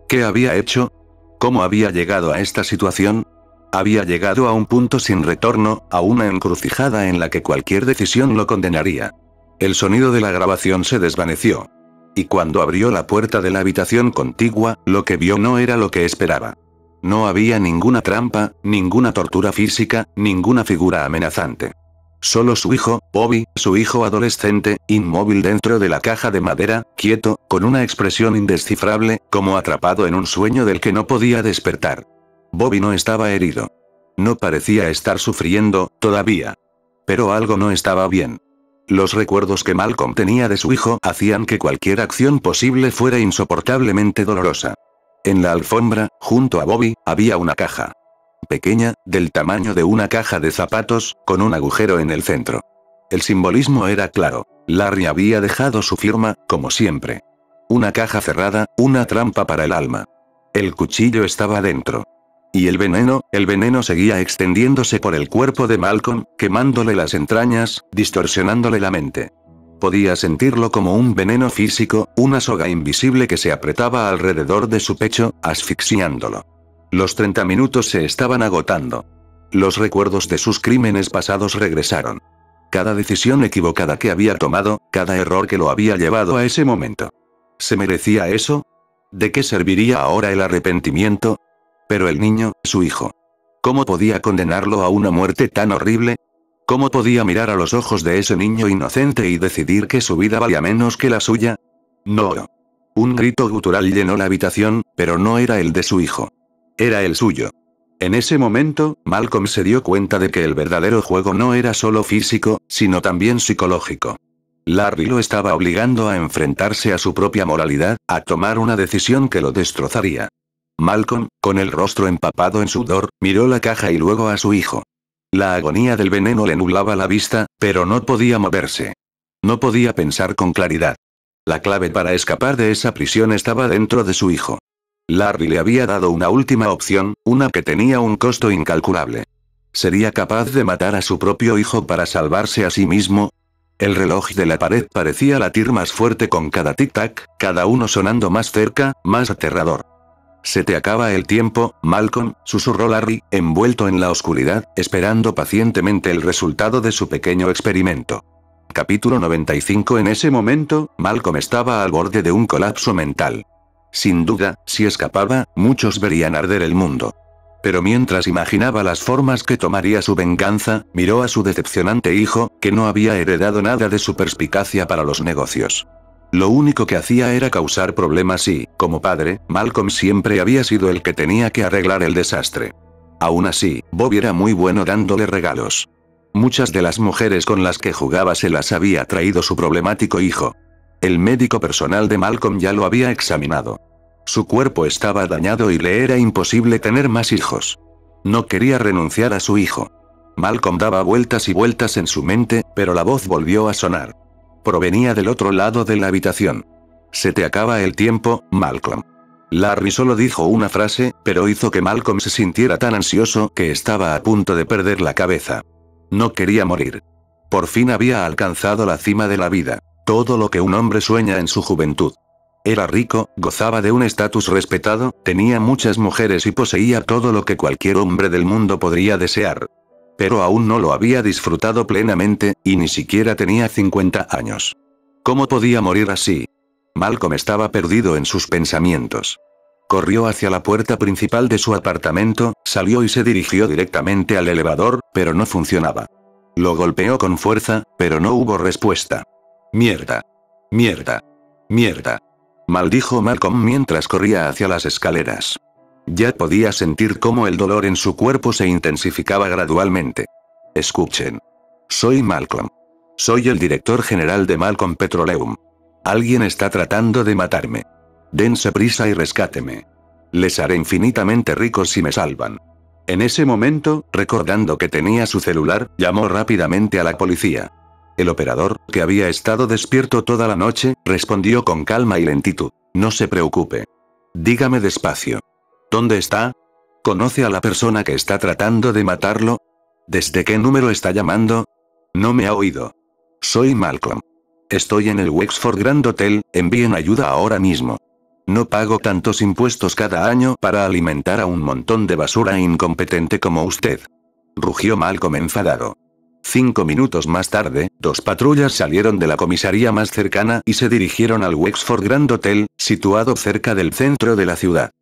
Speaker 2: ¿Qué había hecho? ¿Cómo había llegado a esta situación? Había llegado a un punto sin retorno, a una encrucijada en la que cualquier decisión lo condenaría. El sonido de la grabación se desvaneció. Y cuando abrió la puerta de la habitación contigua, lo que vio no era lo que esperaba. No había ninguna trampa, ninguna tortura física, ninguna figura amenazante. Solo su hijo, Bobby, su hijo adolescente, inmóvil dentro de la caja de madera, quieto, con una expresión indescifrable, como atrapado en un sueño del que no podía despertar. Bobby no estaba herido. No parecía estar sufriendo, todavía. Pero algo no estaba bien. Los recuerdos que Malcolm tenía de su hijo hacían que cualquier acción posible fuera insoportablemente dolorosa. En la alfombra, junto a Bobby, había una caja. Pequeña, del tamaño de una caja de zapatos, con un agujero en el centro. El simbolismo era claro. Larry había dejado su firma, como siempre. Una caja cerrada, una trampa para el alma. El cuchillo estaba dentro. Y el veneno seguía extendiéndose por el cuerpo de Malcolm, quemándole las entrañas, distorsionándole la mente. Podía sentirlo como un veneno físico, una soga invisible que se apretaba alrededor de su pecho, asfixiándolo. Los 30 minutos se estaban agotando. Los recuerdos de sus crímenes pasados regresaron. Cada decisión equivocada que había tomado, cada error que lo había llevado a ese momento. ¿Se merecía eso? ¿De qué serviría ahora el arrepentimiento? Pero el niño, su hijo. ¿Cómo podía condenarlo a una muerte tan horrible? ¿Cómo podía mirar a los ojos de ese niño inocente y decidir que su vida valía menos que la suya? No. Un grito gutural llenó la habitación, pero no era el de su hijo. Era el suyo. En ese momento, Malcolm se dio cuenta de que el verdadero juego no era solo físico, sino también psicológico. Larry lo estaba obligando a enfrentarse a su propia moralidad, a tomar una decisión que lo destrozaría. Malcolm, con el rostro empapado en sudor, miró la caja y luego a su hijo. La agonía del veneno le nublaba la vista, pero no podía moverse. No podía pensar con claridad. La clave para escapar de esa prisión estaba dentro de su hijo. Larry le había dado una última opción, una que tenía un costo incalculable. ¿Sería capaz de matar a su propio hijo para salvarse a sí mismo? El reloj de la pared parecía latir más fuerte con cada tic-tac, cada uno sonando más cerca, más aterrador. «Se te acaba el tiempo, Malcolm», susurró Larry, envuelto en la oscuridad, esperando pacientemente el resultado de su pequeño experimento. Capítulo 95. En ese momento, Malcolm estaba al borde de un colapso mental. Sin duda, si escapaba, muchos verían arder el mundo. Pero mientras imaginaba las formas que tomaría su venganza, miró a su decepcionante hijo, que no había heredado nada de su perspicacia para los negocios. Lo único que hacía era causar problemas y, como padre, Malcolm siempre había sido el que tenía que arreglar el desastre. Aún así, Bob era muy bueno dándole regalos. Muchas de las mujeres con las que jugaba se las había traído su problemático hijo. El médico personal de Malcolm ya lo había examinado. Su cuerpo estaba dañado y le era imposible tener más hijos. No quería renunciar a su hijo. Malcolm daba vueltas y vueltas en su mente, pero la voz volvió a sonar. Provenía del otro lado de la habitación. «Se te acaba el tiempo, Malcolm». Larry solo dijo una frase, pero hizo que Malcolm se sintiera tan ansioso que estaba a punto de perder la cabeza. No quería morir. Por fin había alcanzado la cima de la vida. Todo lo que un hombre sueña en su juventud. Era rico, gozaba de un estatus respetado, tenía muchas mujeres y poseía todo lo que cualquier hombre del mundo podría desear. Pero aún no lo había disfrutado plenamente, y ni siquiera tenía 50 años. ¿Cómo podía morir así? Malcolm estaba perdido en sus pensamientos. Corrió hacia la puerta principal de su apartamento, salió y se dirigió directamente al elevador, pero no funcionaba. Lo golpeó con fuerza, pero no hubo respuesta. «Mierda. Mierda. Mierda», maldijo Malcolm mientras corría hacia las escaleras. Ya podía sentir cómo el dolor en su cuerpo se intensificaba gradualmente. «Escuchen. Soy Malcolm. Soy el director general de Malcolm Petroleum. Alguien está tratando de matarme. Dense prisa y rescáteme. Les haré infinitamente ricos si me salvan». En ese momento, recordando que tenía su celular, llamó rápidamente a la policía. El operador, que había estado despierto toda la noche, respondió con calma y lentitud. «No se preocupe. Dígame despacio. ¿Dónde está? ¿Conoce a la persona que está tratando de matarlo? ¿Desde qué número está llamando? No me ha oído. Soy Malcolm. Estoy en el Wexford Grand Hotel, envíen ayuda ahora mismo. No pago tantos impuestos cada año para alimentar a un montón de basura incompetente como usted», rugió Malcolm enfadado. 5 minutos más tarde, 2 patrullas salieron de la comisaría más cercana y se dirigieron al Wexford Grand Hotel, situado cerca del centro de la ciudad.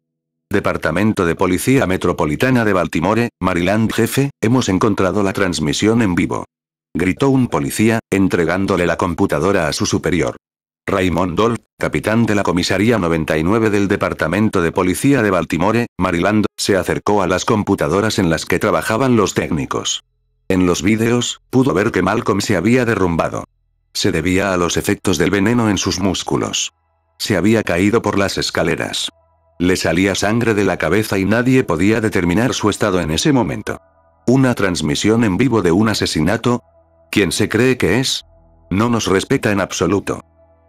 Speaker 2: «Departamento de Policía Metropolitana de Baltimore, Maryland. Jefe, hemos encontrado la transmisión en vivo», gritó un policía, entregándole la computadora a su superior. Raymond Dolph, capitán de la comisaría 99 del Departamento de Policía de Baltimore, Maryland, se acercó a las computadoras en las que trabajaban los técnicos. En los vídeos, pudo ver que Malcolm se había derrumbado. Se debía a los efectos del veneno en sus músculos. Se había caído por las escaleras. Le salía sangre de la cabeza y nadie podía determinar su estado en ese momento. ¿Una transmisión en vivo de un asesinato? ¿Quién se cree que es? No nos respeta en absoluto.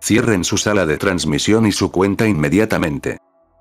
Speaker 2: Cierren su sala de transmisión y su cuenta inmediatamente»,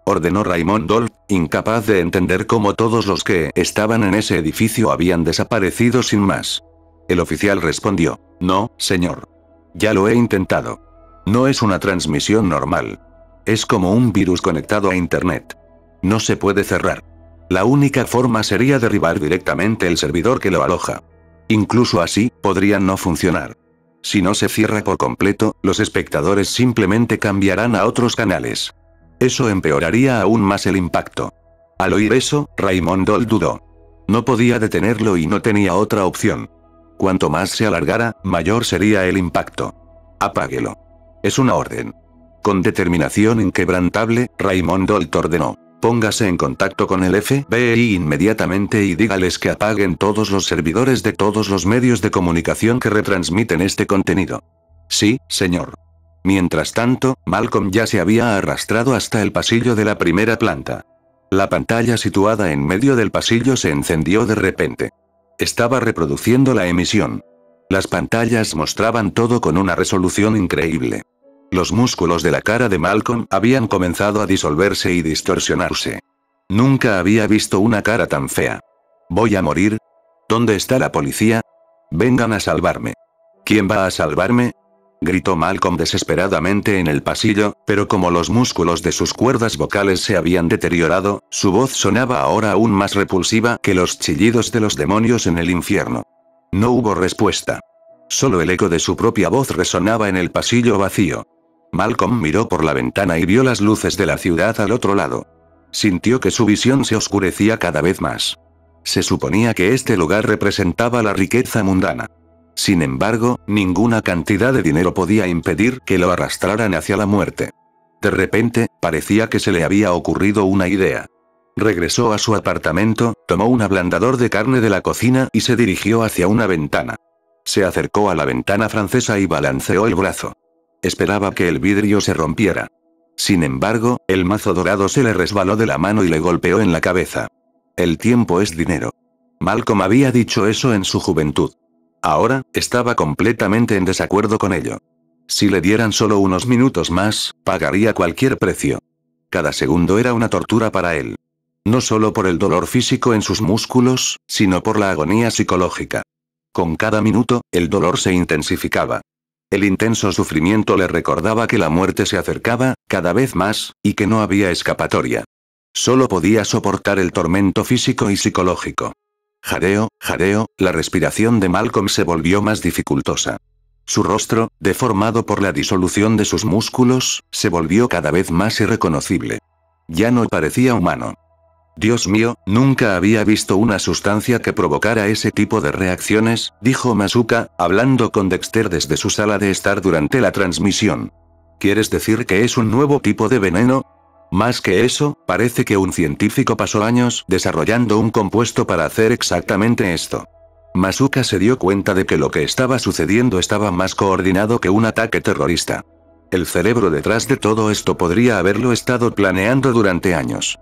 Speaker 2: ordenó Raymond Dolph, incapaz de entender cómo todos los que estaban en ese edificio habían desaparecido sin más. El oficial respondió: «No, señor. Ya lo he intentado. No es una transmisión normal. Es como un virus conectado a Internet. No se puede cerrar. La única forma sería derribar directamente el servidor que lo aloja. Incluso así, podrían no funcionar. Si no se cierra por completo, los espectadores simplemente cambiarán a otros canales. Eso empeoraría aún más el impacto». Al oír eso, Raymond Dolph dudó. No podía detenerlo y no tenía otra opción. Cuanto más se alargara, mayor sería el impacto. «Apáguelo. Es una orden». Con determinación inquebrantable, Raymond Dolph ordenó: «Póngase en contacto con el FBI inmediatamente y dígales que apaguen todos los servidores de todos los medios de comunicación que retransmiten este contenido». «Sí, señor». Mientras tanto, Malcolm ya se había arrastrado hasta el pasillo de la primera planta. La pantalla situada en medio del pasillo se encendió de repente. Estaba reproduciendo la emisión. Las pantallas mostraban todo con una resolución increíble. Los músculos de la cara de Malcolm habían comenzado a disolverse y distorsionarse. Nunca había visto una cara tan fea. «¿Voy a morir? ¿Dónde está la policía? Vengan a salvarme. ¿Quién va a salvarme? Gritó Malcolm desesperadamente en el pasillo, pero como los músculos de sus cuerdas vocales se habían deteriorado, su voz sonaba ahora aún más repulsiva que los chillidos de los demonios en el infierno. No hubo respuesta. Solo el eco de su propia voz resonaba en el pasillo vacío. Malcolm miró por la ventana y vio las luces de la ciudad al otro lado. Sintió que su visión se oscurecía cada vez más. Se suponía que este lugar representaba la riqueza mundana. Sin embargo, ninguna cantidad de dinero podía impedir que lo arrastraran hacia la muerte. De repente, parecía que se le había ocurrido una idea. Regresó a su apartamento, tomó un ablandador de carne de la cocina y se dirigió hacia una ventana. Se acercó a la ventana francesa y balanceó el brazo. Esperaba que el vidrio se rompiera. Sin embargo, el mazo dorado se le resbaló de la mano y le golpeó en la cabeza. El tiempo es dinero. Malcolm había dicho eso en su juventud. Ahora, estaba completamente en desacuerdo con ello. Si le dieran solo unos minutos más, pagaría cualquier precio. Cada segundo era una tortura para él. No solo por el dolor físico en sus músculos, sino por la agonía psicológica. Con cada minuto, el dolor se intensificaba. El intenso sufrimiento le recordaba que la muerte se acercaba, cada vez más, y que no había escapatoria. Solo podía soportar el tormento físico y psicológico. Jadeo, jadeo, la respiración de Malcolm se volvió más dificultosa. Su rostro, deformado por la disolución de sus músculos, se volvió cada vez más irreconocible. Ya no parecía humano. Dios mío, nunca había visto una sustancia que provocara ese tipo de reacciones, dijo Masuka, hablando con Dexter desde su sala de estar durante la transmisión. ¿Quieres decir que es un nuevo tipo de veneno? Más que eso, parece que un científico pasó años desarrollando un compuesto para hacer exactamente esto. Masuka se dio cuenta de que lo que estaba sucediendo estaba más coordinado que un ataque terrorista. El cerebro detrás de todo esto podría haberlo estado planeando durante años.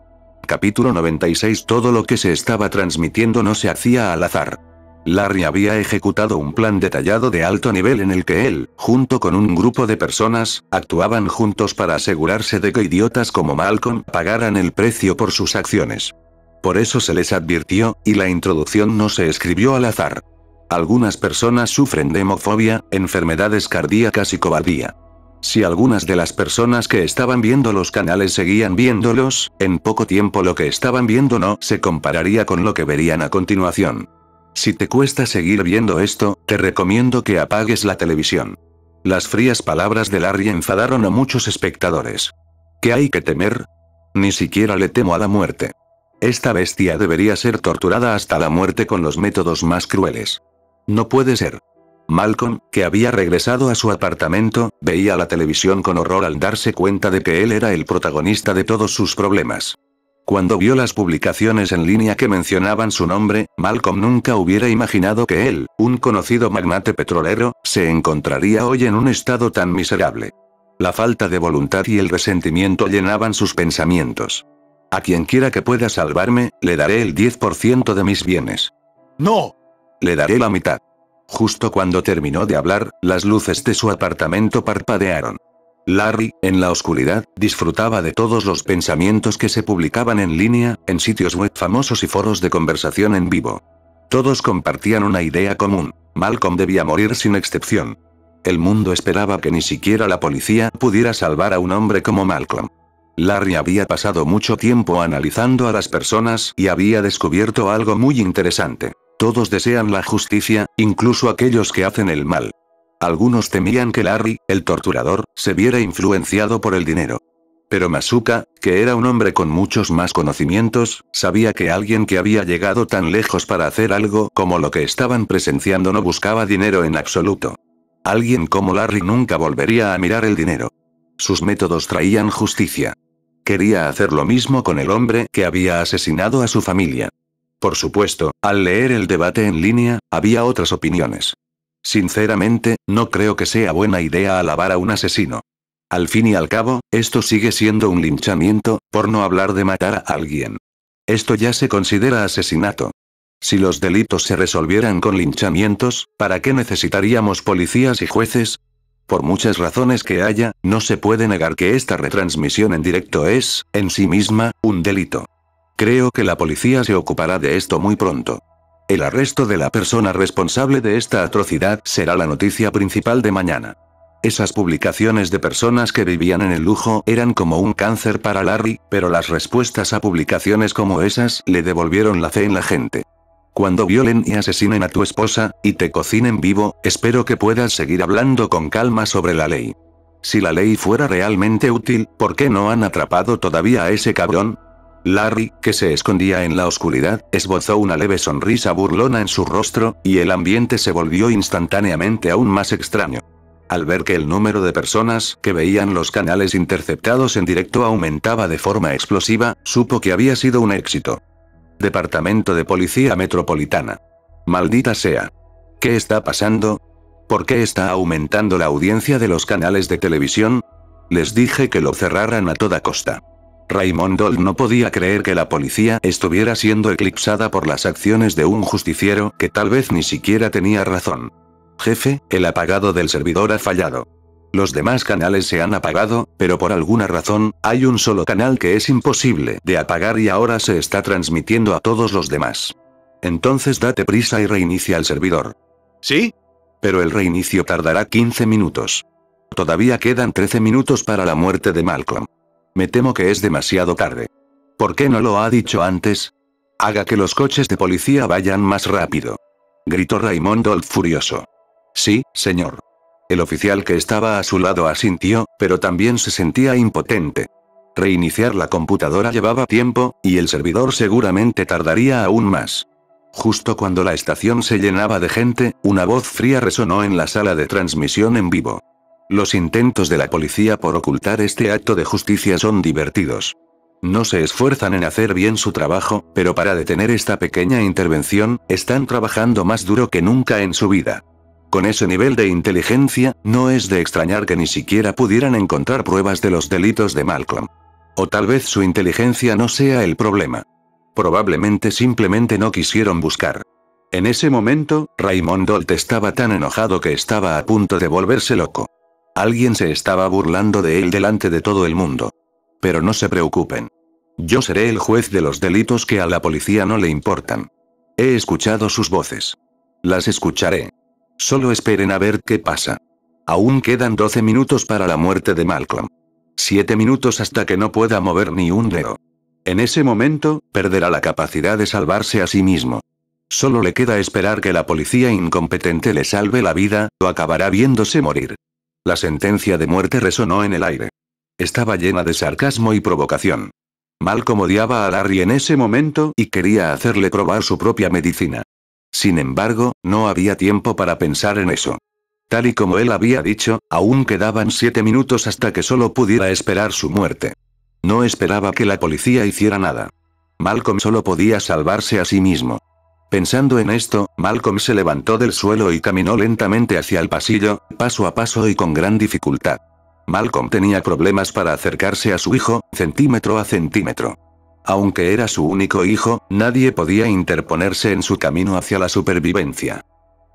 Speaker 2: Capítulo 96. Todo lo que se estaba transmitiendo no se hacía al azar. Larry había ejecutado un plan detallado de alto nivel en el que él, junto con un grupo de personas, actuaban juntos para asegurarse de que idiotas como Malcolm pagaran el precio por sus acciones. Por eso se les advirtió, y la introducción no se escribió al azar. Algunas personas sufren de hemofobia, enfermedades cardíacas y cobardía. Si algunas de las personas que estaban viendo los canales seguían viéndolos, en poco tiempo lo que estaban viendo no se compararía con lo que verían a continuación. Si te cuesta seguir viendo esto, te recomiendo que apagues la televisión. Las frías palabras de Larry enfadaron a muchos espectadores. ¿Qué hay que temer? Ni siquiera le temo a la muerte. Esta bestia debería ser torturada hasta la muerte con los métodos más crueles. No puede ser. Malcolm, que había regresado a su apartamento, veía la televisión con horror al darse cuenta de que él era el protagonista de todos sus problemas. Cuando vio las publicaciones en línea que mencionaban su nombre, Malcolm nunca hubiera imaginado que él, un conocido magnate petrolero, se encontraría hoy en un estado tan miserable. La falta de voluntad y el resentimiento llenaban sus pensamientos. A quien quiera que pueda salvarme, le daré el 10% de mis bienes.
Speaker 3: ¡No!
Speaker 2: Le daré la mitad. Justo cuando terminó de hablar, las luces de su apartamento parpadearon. Larry, en la oscuridad, disfrutaba de todos los pensamientos que se publicaban en línea, en sitios web famosos y foros de conversación en vivo. Todos compartían una idea común: Malcolm debía morir sin excepción. El mundo esperaba que ni siquiera la policía pudiera salvar a un hombre como Malcolm. Larry había pasado mucho tiempo analizando a las personas y había descubierto algo muy interesante. Todos desean la justicia, incluso aquellos que hacen el mal. Algunos temían que Larry, el torturador, se viera influenciado por el dinero. Pero Masuka, que era un hombre con muchos más conocimientos, sabía que alguien que había llegado tan lejos para hacer algo como lo que estaban presenciando no buscaba dinero en absoluto. Alguien como Larry nunca volvería a mirar el dinero. Sus métodos traían justicia. Quería hacer lo mismo con el hombre que había asesinado a su familia. Por supuesto, al leer el debate en línea, había otras opiniones. Sinceramente, no creo que sea buena idea alabar a un asesino. Al fin y al cabo, esto sigue siendo un linchamiento, por no hablar de matar a alguien. Esto ya se considera asesinato. Si los delitos se resolvieran con linchamientos, ¿para qué necesitaríamos policías y jueces? Por muchas razones que haya, no se puede negar que esta retransmisión en directo es, en sí misma, un delito. Creo que la policía se ocupará de esto muy pronto. El arresto de la persona responsable de esta atrocidad será la noticia principal de mañana. Esas publicaciones de personas que vivían en el lujo eran como un cáncer para Larry, pero las respuestas a publicaciones como esas le devolvieron la fe en la gente. Cuando violen y asesinen a tu esposa, y te cocinen vivo, espero que puedas seguir hablando con calma sobre la ley. Si la ley fuera realmente útil, ¿por qué no han atrapado todavía a ese cabrón? Larry, que se escondía en la oscuridad, esbozó una leve sonrisa burlona en su rostro, y el ambiente se volvió instantáneamente aún más extraño. Al ver que el número de personas que veían los canales interceptados en directo aumentaba de forma explosiva, supo que había sido un éxito. Departamento de Policía Metropolitana. Maldita sea. ¿Qué está pasando? ¿Por qué está aumentando la audiencia de los canales de televisión? Les dije que lo cerraran a toda costa. Raymond Holt no podía creer que la policía estuviera siendo eclipsada por las acciones de un justiciero que tal vez ni siquiera tenía razón. Jefe, el apagado del servidor ha fallado. Los demás canales se han apagado, pero por alguna razón, hay un solo canal que es imposible de apagar y ahora se está transmitiendo a todos los demás. Entonces date prisa y reinicia el servidor. ¿Sí? Pero el reinicio tardará 15 minutos. Todavía quedan 13 minutos para la muerte de Malcolm. Me temo que es demasiado tarde. ¿Por qué no lo ha dicho antes? Haga que los coches de policía vayan más rápido. Gritó Raymond Holt furioso. Sí, señor. El oficial que estaba a su lado asintió, pero también se sentía impotente. Reiniciar la computadora llevaba tiempo, y el servidor seguramente tardaría aún más. Justo cuando la estación se llenaba de gente, una voz fría resonó en la sala de transmisión en vivo. Los intentos de la policía por ocultar este acto de justicia son divertidos. No se esfuerzan en hacer bien su trabajo, pero para detener esta pequeña intervención, están trabajando más duro que nunca en su vida. Con ese nivel de inteligencia, no es de extrañar que ni siquiera pudieran encontrar pruebas de los delitos de Malcolm. O tal vez su inteligencia no sea el problema. Probablemente simplemente no quisieron buscar. En ese momento, Raymond Holt estaba tan enojado que estaba a punto de volverse loco. Alguien se estaba burlando de él delante de todo el mundo. Pero no se preocupen. Yo seré el juez de los delitos que a la policía no le importan. He escuchado sus voces. Las escucharé. Solo esperen a ver qué pasa. Aún quedan 12 minutos para la muerte de Malcolm. 7 minutos hasta que no pueda mover ni un dedo. En ese momento, perderá la capacidad de salvarse a sí mismo. Solo le queda esperar que la policía incompetente le salve la vida, o acabará viéndose morir. La sentencia de muerte resonó en el aire. Estaba llena de sarcasmo y provocación. Malcolm odiaba a Larry en ese momento y quería hacerle probar su propia medicina. Sin embargo, no había tiempo para pensar en eso. Tal y como él había dicho, aún quedaban 7 minutos hasta que solo pudiera esperar su muerte. No esperaba que la policía hiciera nada. Malcolm solo podía salvarse a sí mismo. Pensando en esto, Malcolm se levantó del suelo y caminó lentamente hacia el pasillo, paso a paso y con gran dificultad. Malcolm tenía problemas para acercarse a su hijo, centímetro a centímetro. Aunque era su único hijo, nadie podía interponerse en su camino hacia la supervivencia.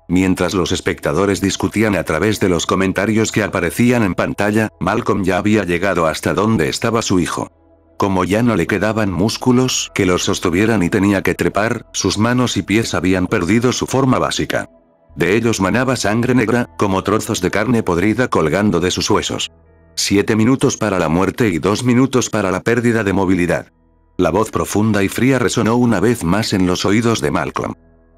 Speaker 2: Mientras los espectadores discutían a través de los comentarios que aparecían en pantalla, Malcolm ya había llegado hasta donde estaba su hijo. Como ya no le quedaban músculos que los sostuvieran y tenía que trepar, sus manos y pies habían perdido su forma básica. De ellos manaba sangre negra, como trozos de carne podrida colgando de sus huesos. 7 minutos para la muerte y 2 minutos para la pérdida de movilidad. La voz profunda y fría resonó una vez más en los oídos de Malcolm.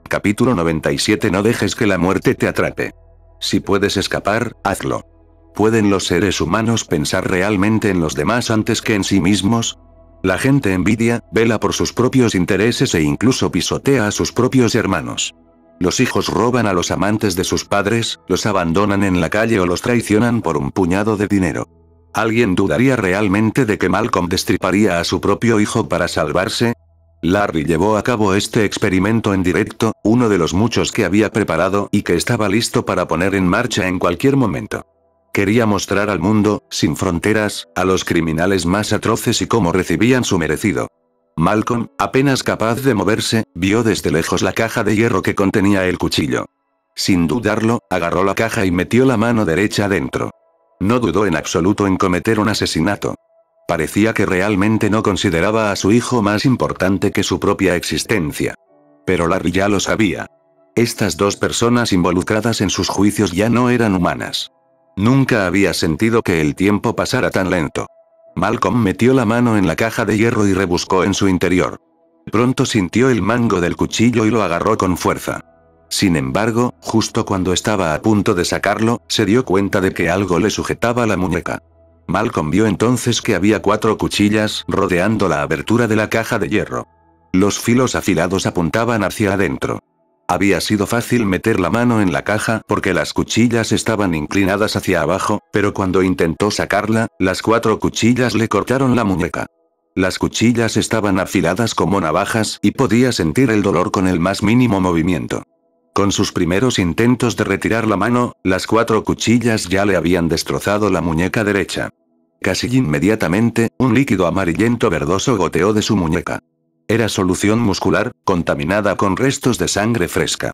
Speaker 2: Capítulo 97. No dejes que la muerte te atrape. Si puedes escapar, hazlo. ¿Pueden los seres humanos pensar realmente en los demás antes que en sí mismos? La gente envidia, vela por sus propios intereses e incluso pisotea a sus propios hermanos. Los hijos roban a los amantes de sus padres, los abandonan en la calle o los traicionan por un puñado de dinero. ¿Alguien dudaría realmente de que Malcolm destriparía a su propio hijo para salvarse? Larry llevó a cabo este experimento en directo, uno de los muchos que había preparado y que estaba listo para poner en marcha en cualquier momento. Quería mostrar al mundo, sin fronteras, a los criminales más atroces y cómo recibían su merecido. Malcolm, apenas capaz de moverse, vio desde lejos la caja de hierro que contenía el cuchillo. Sin dudarlo, agarró la caja y metió la mano derecha dentro. No dudó en absoluto en cometer un asesinato. Parecía que realmente no consideraba a su hijo más importante que su propia existencia. Pero Larry ya lo sabía. Estas dos personas involucradas en sus juicios ya no eran humanas. Nunca había sentido que el tiempo pasara tan lento. Malcolm metió la mano en la caja de hierro y rebuscó en su interior. Pronto sintió el mango del cuchillo y lo agarró con fuerza. Sin embargo, justo cuando estaba a punto de sacarlo, se dio cuenta de que algo le sujetaba la muñeca. Malcolm vio entonces que había 4 cuchillas rodeando la abertura de la caja de hierro. Los filos afilados apuntaban hacia adentro. Había sido fácil meter la mano en la caja porque las cuchillas estaban inclinadas hacia abajo, pero cuando intentó sacarla, las 4 cuchillas le cortaron la muñeca. Las cuchillas estaban afiladas como navajas y podía sentir el dolor con el más mínimo movimiento. Con sus primeros intentos de retirar la mano, las 4 cuchillas ya le habían destrozado la muñeca derecha. Casi inmediatamente, un líquido amarillento verdoso goteó de su muñeca. Era solución muscular, contaminada con restos de sangre fresca.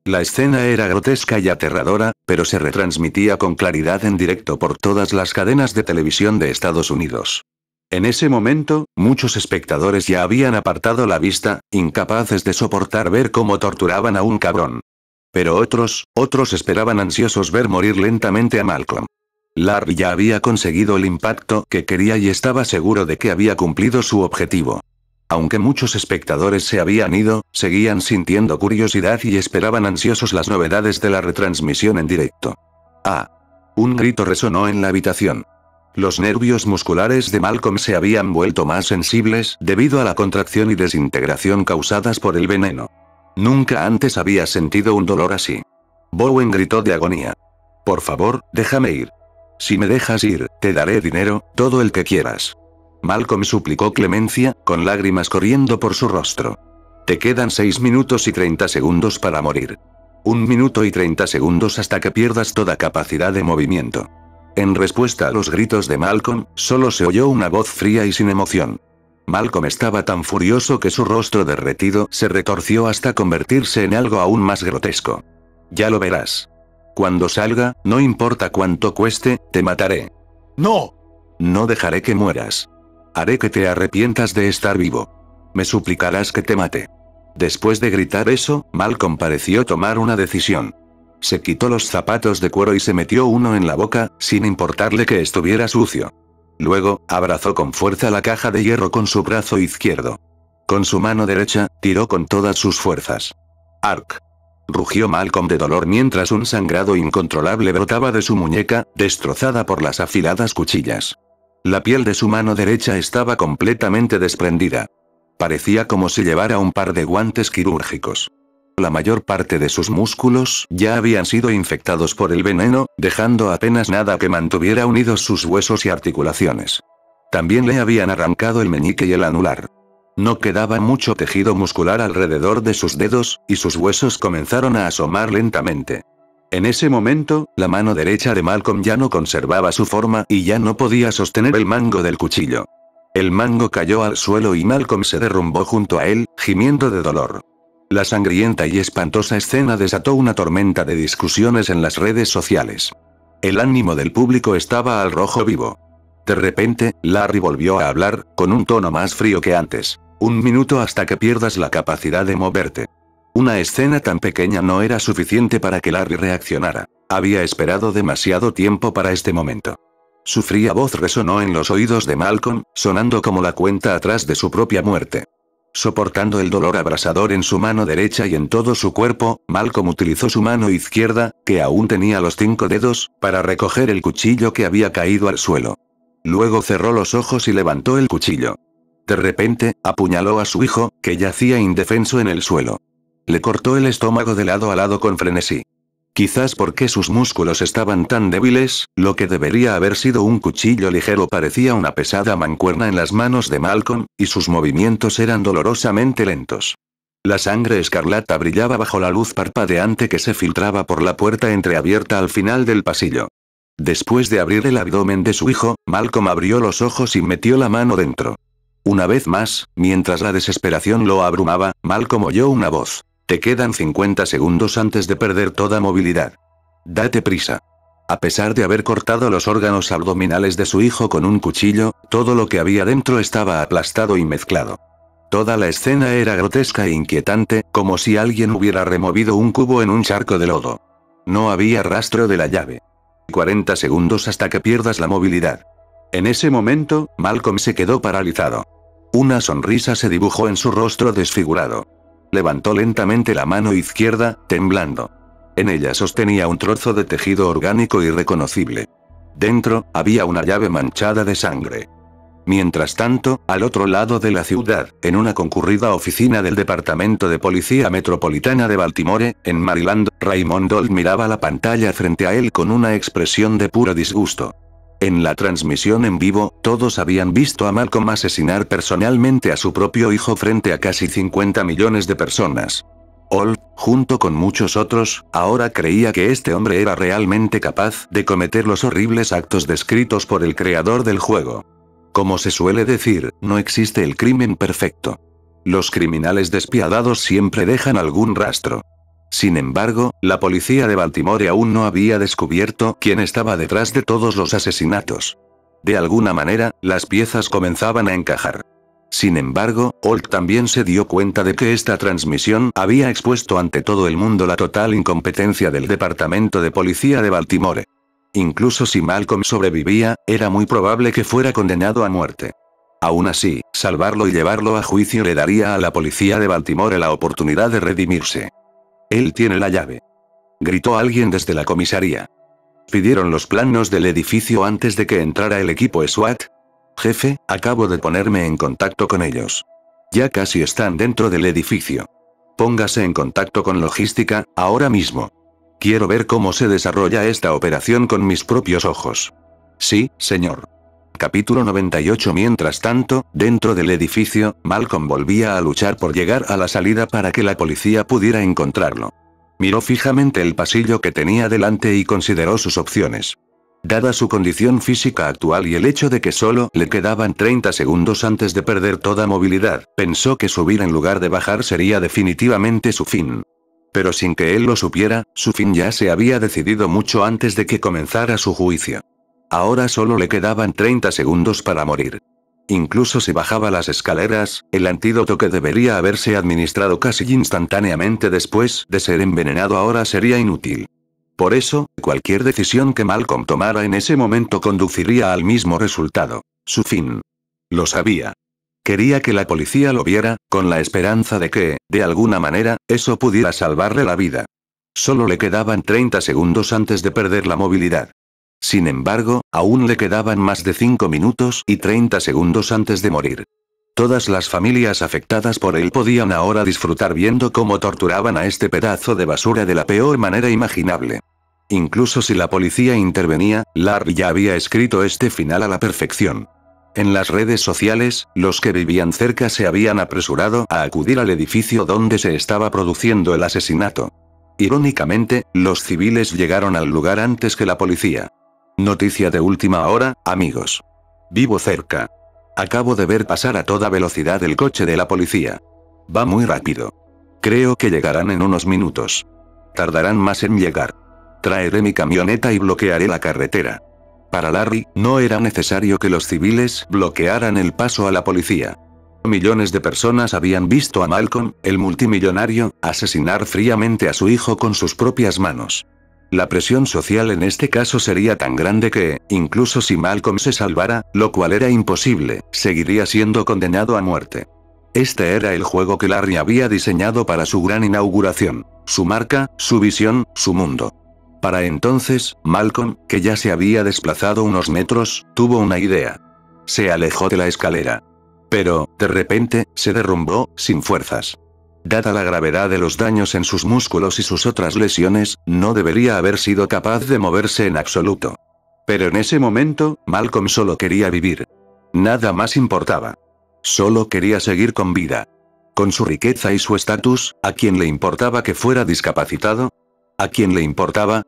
Speaker 2: La escena era grotesca y aterradora, pero se retransmitía con claridad en directo por todas las cadenas de televisión de Estados Unidos. En ese momento, muchos espectadores ya habían apartado la vista, incapaces de soportar ver cómo torturaban a un cabrón. Pero otros esperaban ansiosos ver morir lentamente a Malcolm. Larry ya había conseguido el impacto que quería y estaba seguro de que había cumplido su objetivo. Aunque muchos espectadores se habían ido, seguían sintiendo curiosidad y esperaban ansiosos las novedades de la retransmisión en directo. ¡Ah! Un grito resonó en la habitación. Los nervios musculares de Malcolm se habían vuelto más sensibles debido a la contracción y desintegración causadas por el veneno. Nunca antes había sentido un dolor así. Bowen gritó de agonía. Por favor, déjame ir. Si me dejas ir, te daré dinero, todo el que quieras. Malcolm suplicó clemencia, con lágrimas corriendo por su rostro. Te quedan 6 minutos y 30 segundos para morir. 1 minuto y 30 segundos hasta que pierdas toda capacidad de movimiento. En respuesta a los gritos de Malcolm, solo se oyó una voz fría y sin emoción. Malcolm estaba tan furioso que su rostro derretido se retorció hasta convertirse en algo aún más grotesco. Ya lo verás. Cuando salga, no importa cuánto cueste, te mataré.
Speaker 3: ¡No!
Speaker 2: No dejaré que mueras. Haré que te arrepientas de estar vivo. Me suplicarás que te mate. Después de gritar eso, Malcolm pareció tomar una decisión. Se quitó los zapatos de cuero y se metió uno en la boca, sin importarle que estuviera sucio. Luego, abrazó con fuerza la caja de hierro con su brazo izquierdo. Con su mano derecha, tiró con todas sus fuerzas. ¡Arc! Rugió Malcolm de dolor mientras un sangrado incontrolable brotaba de su muñeca, destrozada por las afiladas cuchillas. La piel de su mano derecha estaba completamente desprendida. Parecía como si llevara un par de guantes quirúrgicos. La mayor parte de sus músculos ya habían sido infectados por el veneno, dejando apenas nada que mantuviera unidos sus huesos y articulaciones. También le habían arrancado el meñique y el anular. No quedaba mucho tejido muscular alrededor de sus dedos, y sus huesos comenzaron a asomar lentamente. En ese momento, la mano derecha de Malcolm ya no conservaba su forma y ya no podía sostener el mango del cuchillo. El mango cayó al suelo y Malcolm se derrumbó junto a él, gimiendo de dolor. La sangrienta y espantosa escena desató una tormenta de discusiones en las redes sociales. El ánimo del público estaba al rojo vivo. De repente, Larry volvió a hablar, con un tono más frío que antes. 1 minuto hasta que pierdas la capacidad de moverte. Una escena tan pequeña no era suficiente para que Larry reaccionara. Había esperado demasiado tiempo para este momento. Su fría voz resonó en los oídos de Malcolm, sonando como la cuenta atrás de su propia muerte. Soportando el dolor abrasador en su mano derecha y en todo su cuerpo, Malcolm utilizó su mano izquierda, que aún tenía los 5 dedos, para recoger el cuchillo que había caído al suelo. Luego cerró los ojos y levantó el cuchillo. De repente, apuñaló a su hijo, que yacía indefenso en el suelo. Le cortó el estómago de lado a lado con frenesí. Quizás porque sus músculos estaban tan débiles, lo que debería haber sido un cuchillo ligero parecía una pesada mancuerna en las manos de Malcolm, y sus movimientos eran dolorosamente lentos. La sangre escarlata brillaba bajo la luz parpadeante que se filtraba por la puerta entreabierta al final del pasillo. Después de abrir el abdomen de su hijo, Malcolm abrió los ojos y metió la mano dentro. Una vez más, mientras la desesperación lo abrumaba, Malcolm oyó una voz. Te quedan 50 segundos antes de perder toda movilidad. Date prisa. A pesar de haber cortado los órganos abdominales de su hijo con un cuchillo, todo lo que había dentro estaba aplastado y mezclado. Toda la escena era grotesca e inquietante, como si alguien hubiera removido un cubo en un charco de lodo. No había rastro de la llave. 40 segundos hasta que pierdas la movilidad. En ese momento, Malcolm se quedó paralizado. Una sonrisa se dibujó en su rostro desfigurado. Levantó lentamente la mano izquierda, temblando. En ella sostenía un trozo de tejido orgánico irreconocible. Dentro, había una llave manchada de sangre. Mientras tanto, al otro lado de la ciudad, en una concurrida oficina del Departamento de Policía Metropolitana de Baltimore, en Maryland, Raymond Holt miraba la pantalla frente a él con una expresión de puro disgusto. En la transmisión en vivo, todos habían visto a Malcolm asesinar personalmente a su propio hijo frente a casi 50 millones de personas. Holt, junto con muchos otros, ahora creía que este hombre era realmente capaz de cometer los horribles actos descritos por el creador del juego. Como se suele decir, no existe el crimen perfecto. Los criminales despiadados siempre dejan algún rastro. Sin embargo, la policía de Baltimore aún no había descubierto quién estaba detrás de todos los asesinatos. De alguna manera, las piezas comenzaban a encajar. Sin embargo, Holt también se dio cuenta de que esta transmisión había expuesto ante todo el mundo la total incompetencia del Departamento de Policía de Baltimore. Incluso si Malcolm sobrevivía, era muy probable que fuera condenado a muerte. Aún así, salvarlo y llevarlo a juicio le daría a la policía de Baltimore la oportunidad de redimirse. «Él tiene la llave», gritó alguien desde la comisaría. «¿Pidieron los planos del edificio antes de que entrara el equipo SWAT?» «Jefe, acabo de ponerme en contacto con ellos. Ya casi están dentro del edificio. Póngase en contacto con logística, ahora mismo. Quiero ver cómo se desarrolla esta operación con mis propios ojos». «Sí, señor». Capítulo 98. Mientras tanto, dentro del edificio, Malcolm volvía a luchar por llegar a la salida para que la policía pudiera encontrarlo. Miró fijamente el pasillo que tenía delante y consideró sus opciones. Dada su condición física actual y el hecho de que solo le quedaban 30 segundos antes de perder toda movilidad, pensó que subir en lugar de bajar sería definitivamente su fin. Pero sin que él lo supiera, su fin ya se había decidido mucho antes de que comenzara su juicio. Ahora solo le quedaban 30 segundos para morir. Incluso si bajaba las escaleras, el antídoto que debería haberse administrado casi instantáneamente después de ser envenenado ahora sería inútil. Por eso, cualquier decisión que Malcolm tomara en ese momento conduciría al mismo resultado: su fin. Lo sabía. Quería que la policía lo viera, con la esperanza de que, de alguna manera, eso pudiera salvarle la vida. Solo le quedaban 30 segundos antes de perder la movilidad. Sin embargo, aún le quedaban más de 5 minutos y 30 segundos antes de morir. Todas las familias afectadas por él podían ahora disfrutar viendo cómo torturaban a este pedazo de basura de la peor manera imaginable. Incluso si la policía intervenía, Larry ya había escrito este final a la perfección. En las redes sociales, los que vivían cerca se habían apresurado a acudir al edificio donde se estaba produciendo el asesinato. Irónicamente, los civiles llegaron al lugar antes que la policía. Noticia de última hora, amigos. Vivo cerca. Acabo de ver pasar a toda velocidad el coche de la policía. Va muy rápido. Creo que llegarán en unos minutos. Tardarán más en llegar. Traeré mi camioneta y bloquearé la carretera. Para Larry, no era necesario que los civiles bloquearan el paso a la policía. Millones de personas habían visto a Malcolm, el multimillonario, asesinar fríamente a su hijo con sus propias manos. La presión social en este caso sería tan grande que, incluso si Malcolm se salvara, lo cual era imposible, seguiría siendo condenado a muerte. Este era el juego que Larry había diseñado para su gran inauguración, su marca, su visión, su mundo. Para entonces, Malcolm, que ya se había desplazado unos metros, tuvo una idea. Se alejó de la escalera. Pero, de repente, se derrumbó, sin fuerzas. Dada la gravedad de los daños en sus músculos y sus otras lesiones, no debería haber sido capaz de moverse en absoluto. Pero en ese momento, Malcolm solo quería vivir. Nada más importaba. Solo quería seguir con vida. Con su riqueza y su estatus, ¿a quién le importaba que fuera discapacitado? ¿A quién le importaba?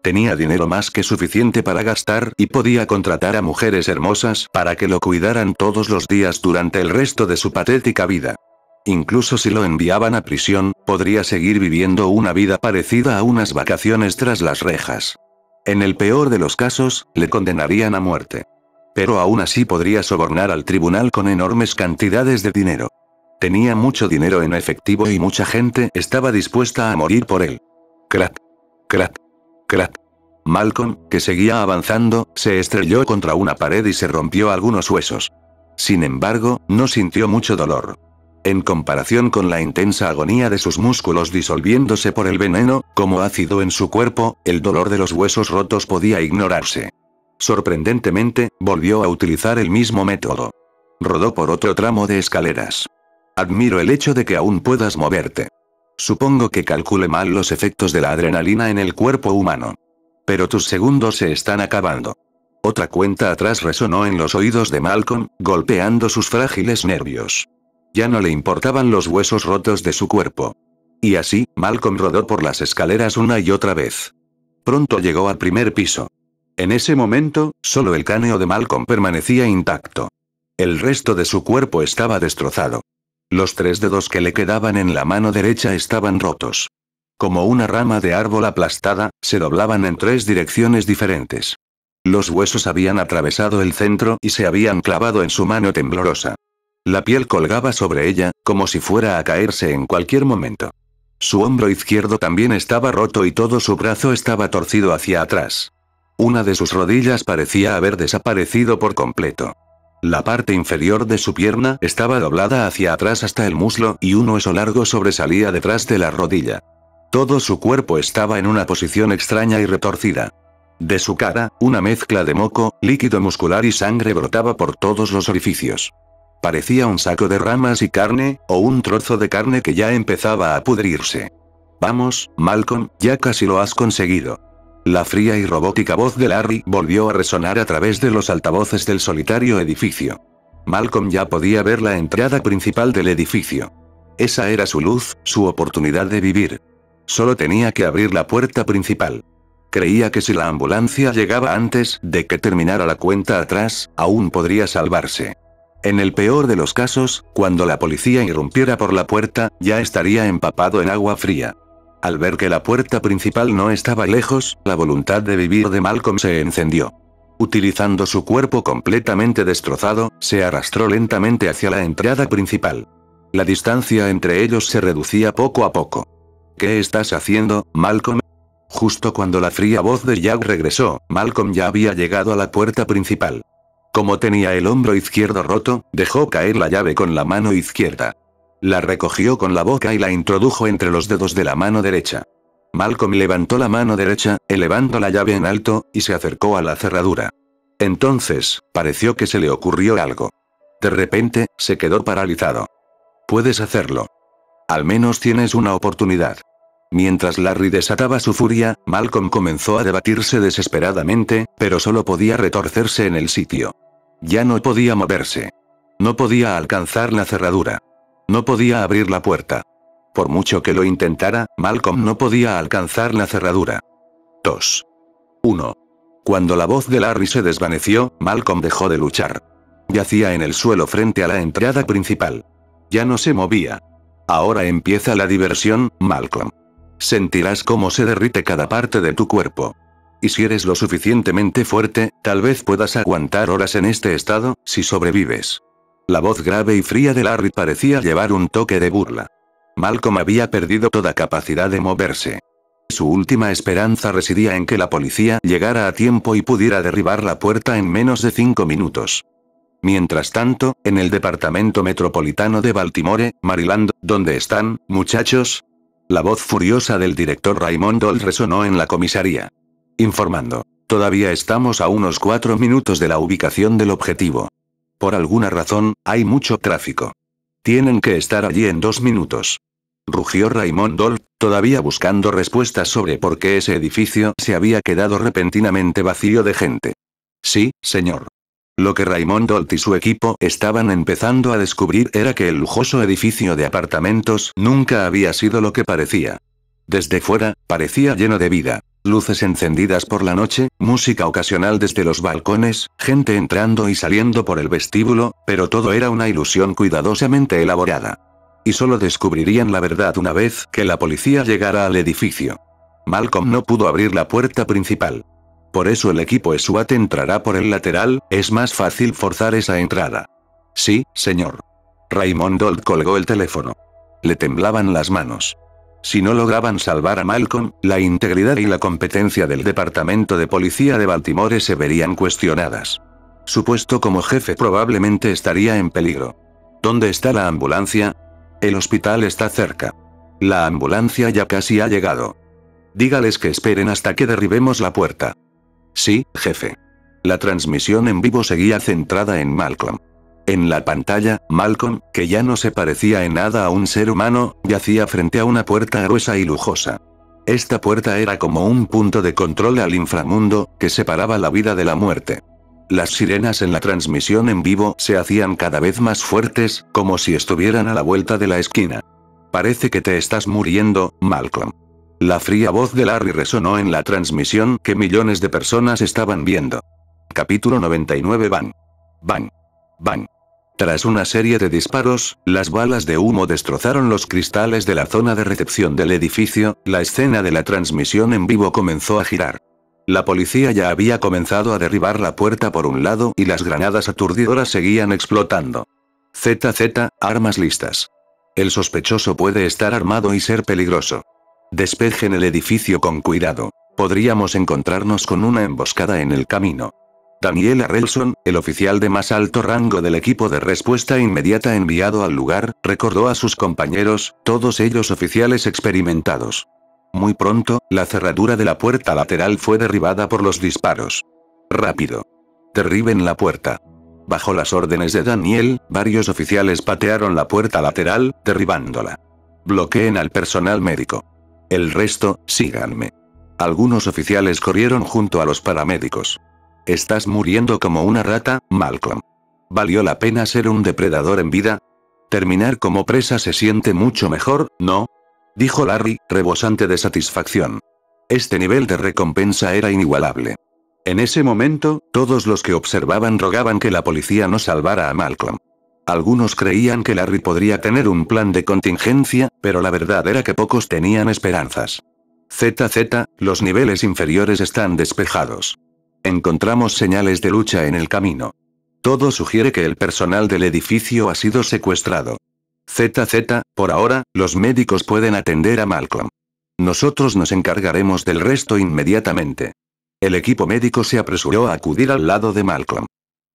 Speaker 2: Tenía dinero más que suficiente para gastar y podía contratar a mujeres hermosas para que lo cuidaran todos los días durante el resto de su patética vida. Incluso si lo enviaban a prisión, podría seguir viviendo una vida parecida a unas vacaciones tras las rejas. En el peor de los casos, le condenarían a muerte. Pero aún así podría sobornar al tribunal con enormes cantidades de dinero. Tenía mucho dinero en efectivo y mucha gente estaba dispuesta a morir por él. Crack. Crack. Crack. Malcolm, que seguía avanzando, se estrelló contra una pared y se rompió algunos huesos. Sin embargo, no sintió mucho dolor. En comparación con la intensa agonía de sus músculos disolviéndose por el veneno, como ácido en su cuerpo, el dolor de los huesos rotos podía ignorarse. Sorprendentemente, volvió a utilizar el mismo método. Rodó por otro tramo de escaleras. Admiro el hecho de que aún puedas moverte. Supongo que calcule mal los efectos de la adrenalina en el cuerpo humano. Pero tus segundos se están acabando. Otra cuenta atrás resonó en los oídos de Malcolm, golpeando sus frágiles nervios. Ya no le importaban los huesos rotos de su cuerpo. Y así, Malcolm rodó por las escaleras una y otra vez. Pronto llegó al primer piso. En ese momento, solo el cráneo de Malcolm permanecía intacto. El resto de su cuerpo estaba destrozado. Los 3 dedos que le quedaban en la mano derecha estaban rotos. Como una rama de árbol aplastada, se doblaban en 3 direcciones diferentes. Los huesos habían atravesado el centro y se habían clavado en su mano temblorosa. La piel colgaba sobre ella, como si fuera a caerse en cualquier momento. Su hombro izquierdo también estaba roto y todo su brazo estaba torcido hacia atrás. Una de sus rodillas parecía haber desaparecido por completo. La parte inferior de su pierna estaba doblada hacia atrás hasta el muslo y un hueso largo sobresalía detrás de la rodilla. Todo su cuerpo estaba en una posición extraña y retorcida. De su cara, una mezcla de moco, líquido muscular y sangre brotaba por todos los orificios. Parecía un saco de ramas y carne, o un trozo de carne que ya empezaba a pudrirse. Vamos, Malcolm, ya casi lo has conseguido. La fría y robótica voz de Larry volvió a resonar a través de los altavoces del solitario edificio. Malcolm ya podía ver la entrada principal del edificio. Esa era su luz, su oportunidad de vivir. Solo tenía que abrir la puerta principal. Creía que si la ambulancia llegaba antes de que terminara la cuenta atrás, aún podría salvarse. En el peor de los casos, cuando la policía irrumpiera por la puerta, ya estaría empapado en agua fría. Al ver que la puerta principal no estaba lejos, la voluntad de vivir de Malcolm se encendió. Utilizando su cuerpo completamente destrozado, se arrastró lentamente hacia la entrada principal. La distancia entre ellos se reducía poco a poco. ¿Qué estás haciendo, Malcolm? Justo cuando la fría voz de Jack regresó, Malcolm ya había llegado a la puerta principal. Como tenía el hombro izquierdo roto, dejó caer la llave con la mano izquierda. La recogió con la boca y la introdujo entre los dedos de la mano derecha. Malcolm levantó la mano derecha, elevando la llave en alto, y se acercó a la cerradura. Entonces, pareció que se le ocurrió algo. De repente, se quedó paralizado. Puedes hacerlo. Al menos tienes una oportunidad. Mientras Larry desataba su furia, Malcolm comenzó a debatirse desesperadamente, pero solo podía retorcerse en el sitio. Ya no podía moverse. No podía alcanzar la cerradura. No podía abrir la puerta. Por mucho que lo intentara, Malcolm no podía alcanzar la cerradura. 2. 1. Cuando la voz de Larry se desvaneció, Malcolm dejó de luchar. Yacía en el suelo frente a la entrada principal. Ya no se movía. Ahora empieza la diversión, Malcolm. Sentirás cómo se derrite cada parte de tu cuerpo. Y si eres lo suficientemente fuerte, tal vez puedas aguantar horas en este estado, si sobrevives. La voz grave y fría de Larry parecía llevar un toque de burla. Malcolm había perdido toda capacidad de moverse. Su última esperanza residía en que la policía llegara a tiempo y pudiera derribar la puerta en menos de 5 minutos. Mientras tanto, en el departamento metropolitano de Baltimore, Maryland, ¿dónde están, muchachos? La voz furiosa del director Raymond Doll resonó en la comisaría. Informando. Todavía estamos a unos 4 minutos de la ubicación del objetivo. Por alguna razón, hay mucho tráfico. Tienen que estar allí en 2 minutos. Rugió Raymond Doll, todavía buscando respuestas sobre por qué ese edificio se había quedado repentinamente vacío de gente. Sí, señor. Lo que Raymond Doll y su equipo estaban empezando a descubrir era que el lujoso edificio de apartamentos nunca había sido lo que parecía. Desde fuera, parecía lleno de vida. Luces encendidas por la noche, música ocasional desde los balcones, gente entrando y saliendo por el vestíbulo, pero todo era una ilusión cuidadosamente elaborada. Y solo descubrirían la verdad una vez que la policía llegara al edificio. Malcolm no pudo abrir la puerta principal. Por eso el equipo SWAT entrará por el lateral, es más fácil forzar esa entrada. Sí, señor. Raymond Holt colgó el teléfono. Le temblaban las manos. Si no lograban salvar a Malcolm, la integridad y la competencia del Departamento de Policía de Baltimore se verían cuestionadas. Su puesto como jefe probablemente estaría en peligro. ¿Dónde está la ambulancia? El hospital está cerca. La ambulancia ya casi ha llegado. Dígales que esperen hasta que derribemos la puerta. Sí, jefe. La transmisión en vivo seguía centrada en Malcolm. En la pantalla, Malcolm, que ya no se parecía en nada a un ser humano, yacía frente a una puerta gruesa y lujosa. Esta puerta era como un punto de control al inframundo, que separaba la vida de la muerte. Las sirenas en la transmisión en vivo se hacían cada vez más fuertes, como si estuvieran a la vuelta de la esquina. Parece que te estás muriendo, Malcolm. La fría voz de Larry resonó en la transmisión que millones de personas estaban viendo. Capítulo 99. Bang. Bang. Bang. Tras una serie de disparos, las balas de humo destrozaron los cristales de la zona de recepción del edificio, la escena de la transmisión en vivo comenzó a girar. La policía ya había comenzado a derribar la puerta por un lado y las granadas aturdidoras seguían explotando. ZZ, armas listas. El sospechoso puede estar armado y ser peligroso. Despejen el edificio con cuidado. Podríamos encontrarnos con una emboscada en el camino. Daniel Arrelson, el oficial de más alto rango del equipo de respuesta inmediata enviado al lugar, recordó a sus compañeros, todos ellos oficiales experimentados. Muy pronto, la cerradura de la puerta lateral fue derribada por los disparos. Rápido. Derriben la puerta. Bajo las órdenes de Daniel, varios oficiales patearon la puerta lateral, derribándola. Bloqueen al personal médico. El resto, síganme. Algunos oficiales corrieron junto a los paramédicos. Estás muriendo como una rata, Malcolm. ¿Valió la pena ser un depredador en vida? Terminar como presa se siente mucho mejor, ¿no? Dijo Larry, rebosante de satisfacción. Este nivel de recompensa era inigualable. En ese momento, todos los que observaban rogaban que la policía no salvara a Malcolm. Algunos creían que Larry podría tener un plan de contingencia, pero la verdad era que pocos tenían esperanzas. ZZ, los niveles inferiores están despejados. Encontramos señales de lucha en el camino. Todo sugiere que el personal del edificio ha sido secuestrado. ZZ, por ahora, los médicos pueden atender a Malcolm. Nosotros nos encargaremos del resto inmediatamente. El equipo médico se apresuró a acudir al lado de Malcolm.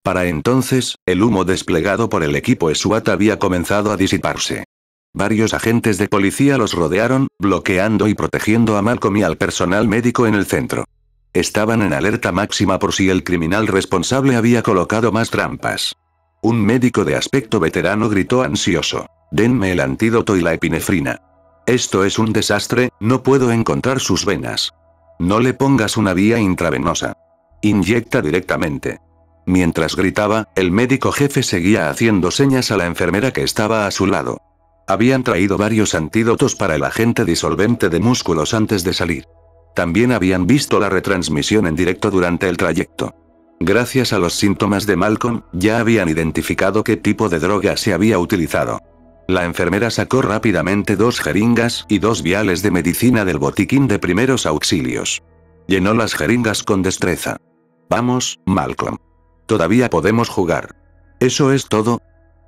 Speaker 2: Para entonces, el humo desplegado por el equipo SWAT había comenzado a disiparse. Varios agentes de policía los rodearon, bloqueando y protegiendo a Malcolm y al personal médico en el centro. Estaban en alerta máxima por si el criminal responsable había colocado más trampas. Un médico de aspecto veterano gritó ansioso. Denme el antídoto y la epinefrina. Esto es un desastre, no puedo encontrar sus venas. No le pongas una vía intravenosa. Inyecta directamente. Mientras gritaba, el médico jefe seguía haciendo señas a la enfermera que estaba a su lado. Habían traído varios antídotos para el agente disolvente de músculos antes de salir. También habían visto la retransmisión en directo durante el trayecto. Gracias a los síntomas de Malcolm, ya habían identificado qué tipo de droga se había utilizado. La enfermera sacó rápidamente 2 jeringas y 2 viales de medicina del botiquín de primeros auxilios. Llenó las jeringas con destreza. Vamos, Malcolm. Todavía podemos jugar. ¿Eso es todo?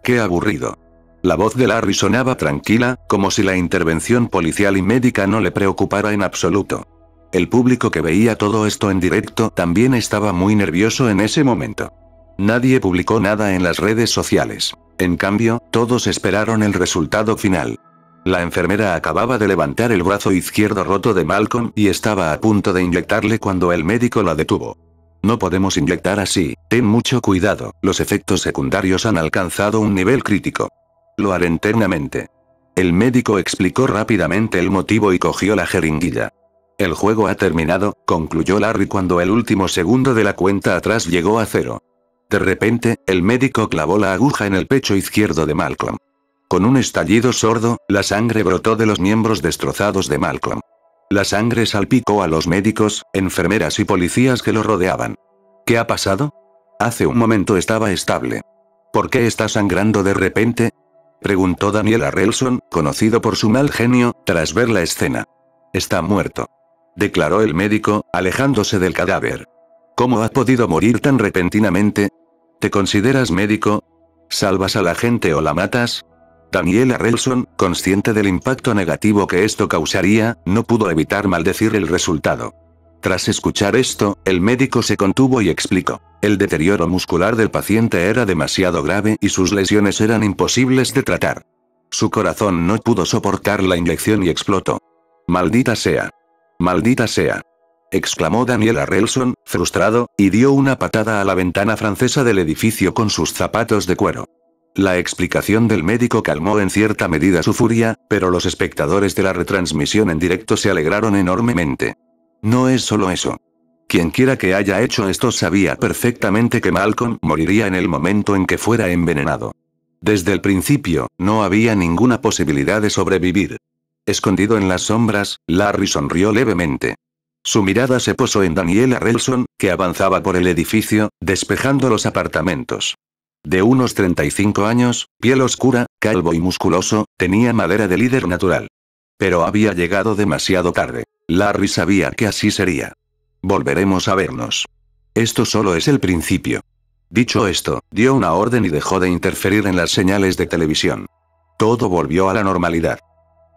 Speaker 2: ¡Qué aburrido! La voz de Larry sonaba tranquila, como si la intervención policial y médica no le preocupara en absoluto. El público que veía todo esto en directo también estaba muy nervioso en ese momento. Nadie publicó nada en las redes sociales. En cambio, todos esperaron el resultado final. La enfermera acababa de levantar el brazo izquierdo roto de Malcolm y estaba a punto de inyectarle cuando el médico la detuvo. No podemos inyectar así, ten mucho cuidado, los efectos secundarios han alcanzado un nivel crítico. Lo haré internamente. El médico explicó rápidamente el motivo y cogió la jeringuilla. El juego ha terminado, concluyó Larry cuando el último segundo de la cuenta atrás llegó a 0. De repente, el médico clavó la aguja en el pecho izquierdo de Malcolm. Con un estallido sordo, la sangre brotó de los miembros destrozados de Malcolm. La sangre salpicó a los médicos, enfermeras y policías que lo rodeaban. ¿Qué ha pasado? Hace un momento estaba estable. ¿Por qué está sangrando de repente? Preguntó Daniel Arrelson, conocido por su mal genio, tras ver la escena. Está muerto. Declaró el médico, alejándose del cadáver. ¿Cómo ha podido morir tan repentinamente? ¿Te consideras médico? ¿Salvas a la gente o la matas? Daniela Relson, consciente del impacto negativo que esto causaría, no pudo evitar maldecir el resultado. Tras escuchar esto, el médico se contuvo y explicó. El deterioro muscular del paciente era demasiado grave y sus lesiones eran imposibles de tratar. Su corazón no pudo soportar la inyección y explotó. «Maldita sea. Maldita sea», exclamó Daniela Relson, frustrado, y dio una patada a la ventana francesa del edificio con sus zapatos de cuero. La explicación del médico calmó en cierta medida su furia, pero los espectadores de la retransmisión en directo se alegraron enormemente. No es solo eso. Quienquiera que haya hecho esto sabía perfectamente que Malcolm moriría en el momento en que fuera envenenado. Desde el principio, no había ninguna posibilidad de sobrevivir. Escondido en las sombras, Larry sonrió levemente. Su mirada se posó en Daniela Relson, que avanzaba por el edificio, despejando los apartamentos. De unos 35 años, piel oscura, calvo y musculoso, tenía madera de líder natural. Pero había llegado demasiado tarde. Larry sabía que así sería. Volveremos a vernos. Esto solo es el principio. Dicho esto, dio una orden y dejó de interferir en las señales de televisión. Todo volvió a la normalidad.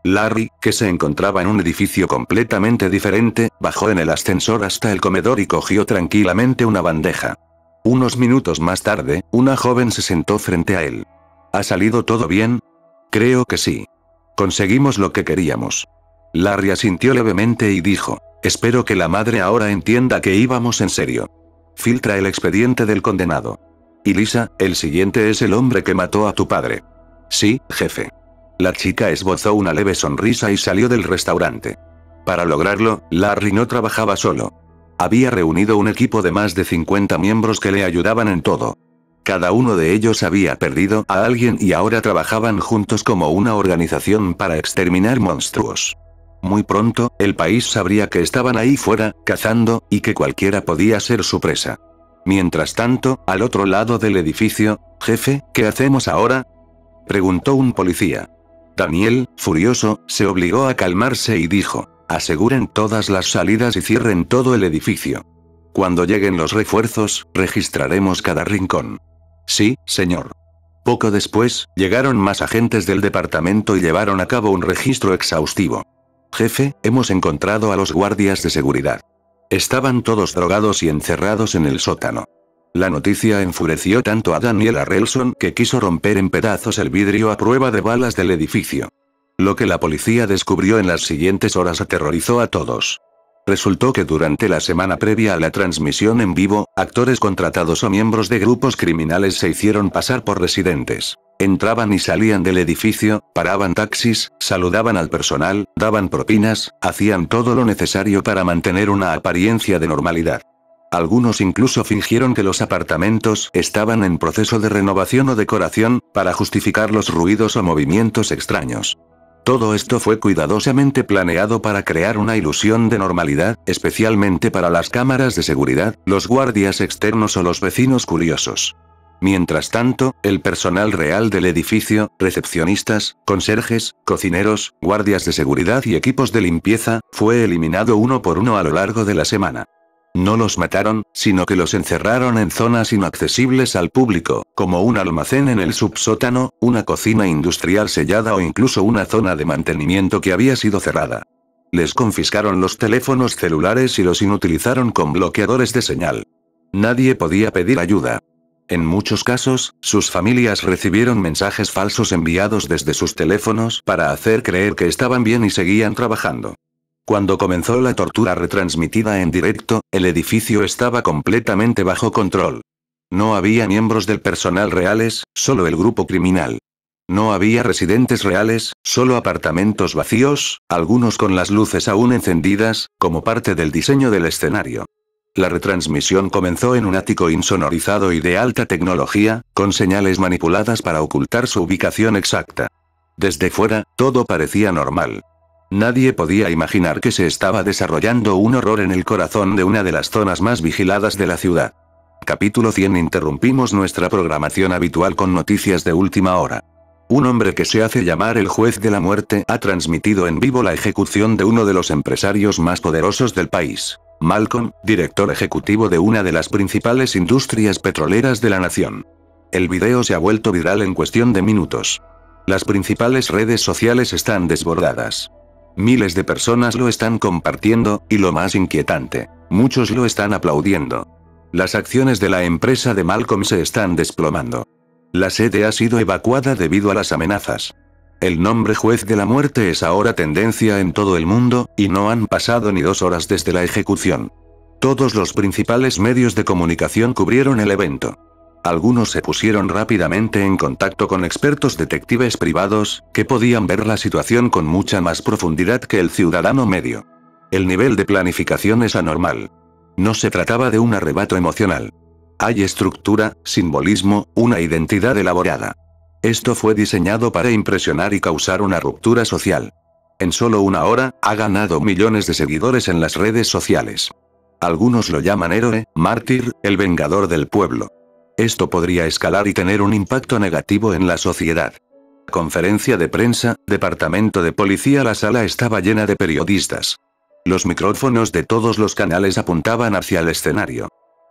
Speaker 2: Larry, que se encontraba en un edificio completamente diferente, bajó en el ascensor hasta el comedor y cogió tranquilamente una bandeja. Unos minutos más tarde, una joven se sentó frente a él. ¿Ha salido todo bien? Creo que sí. Conseguimos lo que queríamos. Larry asintió levemente y dijo, espero que la madre ahora entienda que íbamos en serio. Filtra el expediente del condenado. Y Lisa, el siguiente es el hombre que mató a tu padre. Sí, jefe. La chica esbozó una leve sonrisa y salió del restaurante. Para lograrlo, Larry no trabajaba solo. Había reunido un equipo de más de 50 miembros que le ayudaban en todo. Cada uno de ellos había perdido a alguien y ahora trabajaban juntos como una organización para exterminar monstruos. Muy pronto, el país sabría que estaban ahí fuera, cazando, y que cualquiera podía ser su presa. Mientras tanto, al otro lado del edificio, «Jefe, ¿qué hacemos ahora?», preguntó un policía. Daniel, furioso, se obligó a calmarse y dijo, «Aseguren todas las salidas y cierren todo el edificio. Cuando lleguen los refuerzos, registraremos cada rincón». «Sí, señor». Poco después, llegaron más agentes del departamento y llevaron a cabo un registro exhaustivo. «Jefe, hemos encontrado a los guardias de seguridad. Estaban todos drogados y encerrados en el sótano». La noticia enfureció tanto a Daniela Relson que quiso romper en pedazos el vidrio a prueba de balas del edificio. Lo que la policía descubrió en las siguientes horas aterrorizó a todos. Resultó que durante la semana previa a la transmisión en vivo, actores contratados o miembros de grupos criminales se hicieron pasar por residentes. Entraban y salían del edificio, paraban taxis, saludaban al personal, daban propinas, hacían todo lo necesario para mantener una apariencia de normalidad. Algunos incluso fingieron que los apartamentos estaban en proceso de renovación o decoración, para justificar los ruidos o movimientos extraños. Todo esto fue cuidadosamente planeado para crear una ilusión de normalidad, especialmente para las cámaras de seguridad, los guardias externos o los vecinos curiosos. Mientras tanto, el personal real del edificio, recepcionistas, conserjes, cocineros, guardias de seguridad y equipos de limpieza, fue eliminado uno por uno a lo largo de la semana. No los mataron, sino que los encerraron en zonas inaccesibles al público, como un almacén en el subsótano, una cocina industrial sellada o incluso una zona de mantenimiento que había sido cerrada. Les confiscaron los teléfonos celulares y los inutilizaron con bloqueadores de señal. Nadie podía pedir ayuda. En muchos casos, sus familias recibieron mensajes falsos enviados desde sus teléfonos para hacer creer que estaban bien y seguían trabajando. Cuando comenzó la tortura retransmitida en directo, el edificio estaba completamente bajo control. No había miembros del personal reales, solo el grupo criminal. No había residentes reales, solo apartamentos vacíos, algunos con las luces aún encendidas, como parte del diseño del escenario. La retransmisión comenzó en un ático insonorizado y de alta tecnología, con señales manipuladas para ocultar su ubicación exacta. Desde fuera, todo parecía normal. Nadie podía imaginar que se estaba desarrollando un horror en el corazón de una de las zonas más vigiladas de la ciudad. Capítulo 100. Interrumpimos nuestra programación habitual con noticias de última hora. Un hombre que se hace llamar el juez de la muerte ha transmitido en vivo la ejecución de uno de los empresarios más poderosos del país. Malcolm, director ejecutivo de una de las principales industrias petroleras de la nación. El video se ha vuelto viral en cuestión de minutos. Las principales redes sociales están desbordadas. Miles de personas lo están compartiendo, y lo más inquietante, muchos lo están aplaudiendo. Las acciones de la empresa de Malcolm se están desplomando. La sede ha sido evacuada debido a las amenazas. El nombre juez de la muerte es ahora tendencia en todo el mundo, y no han pasado ni 2 horas desde la ejecución. Todos los principales medios de comunicación cubrieron el evento. Algunos se pusieron rápidamente en contacto con expertos detectives privados, que podían ver la situación con mucha más profundidad que el ciudadano medio. El nivel de planificación es anormal. No se trataba de un arrebato emocional. Hay estructura, simbolismo, una identidad elaborada. Esto fue diseñado para impresionar y causar una ruptura social. En solo 1 hora, ha ganado millones de seguidores en las redes sociales. Algunos lo llaman héroe, mártir, el vengador del pueblo. Esto podría escalar y tener un impacto negativo en la sociedad. Conferencia de prensa, departamento de policía. La sala estaba llena de periodistas. Los micrófonos de todos los canales apuntaban hacia el escenario.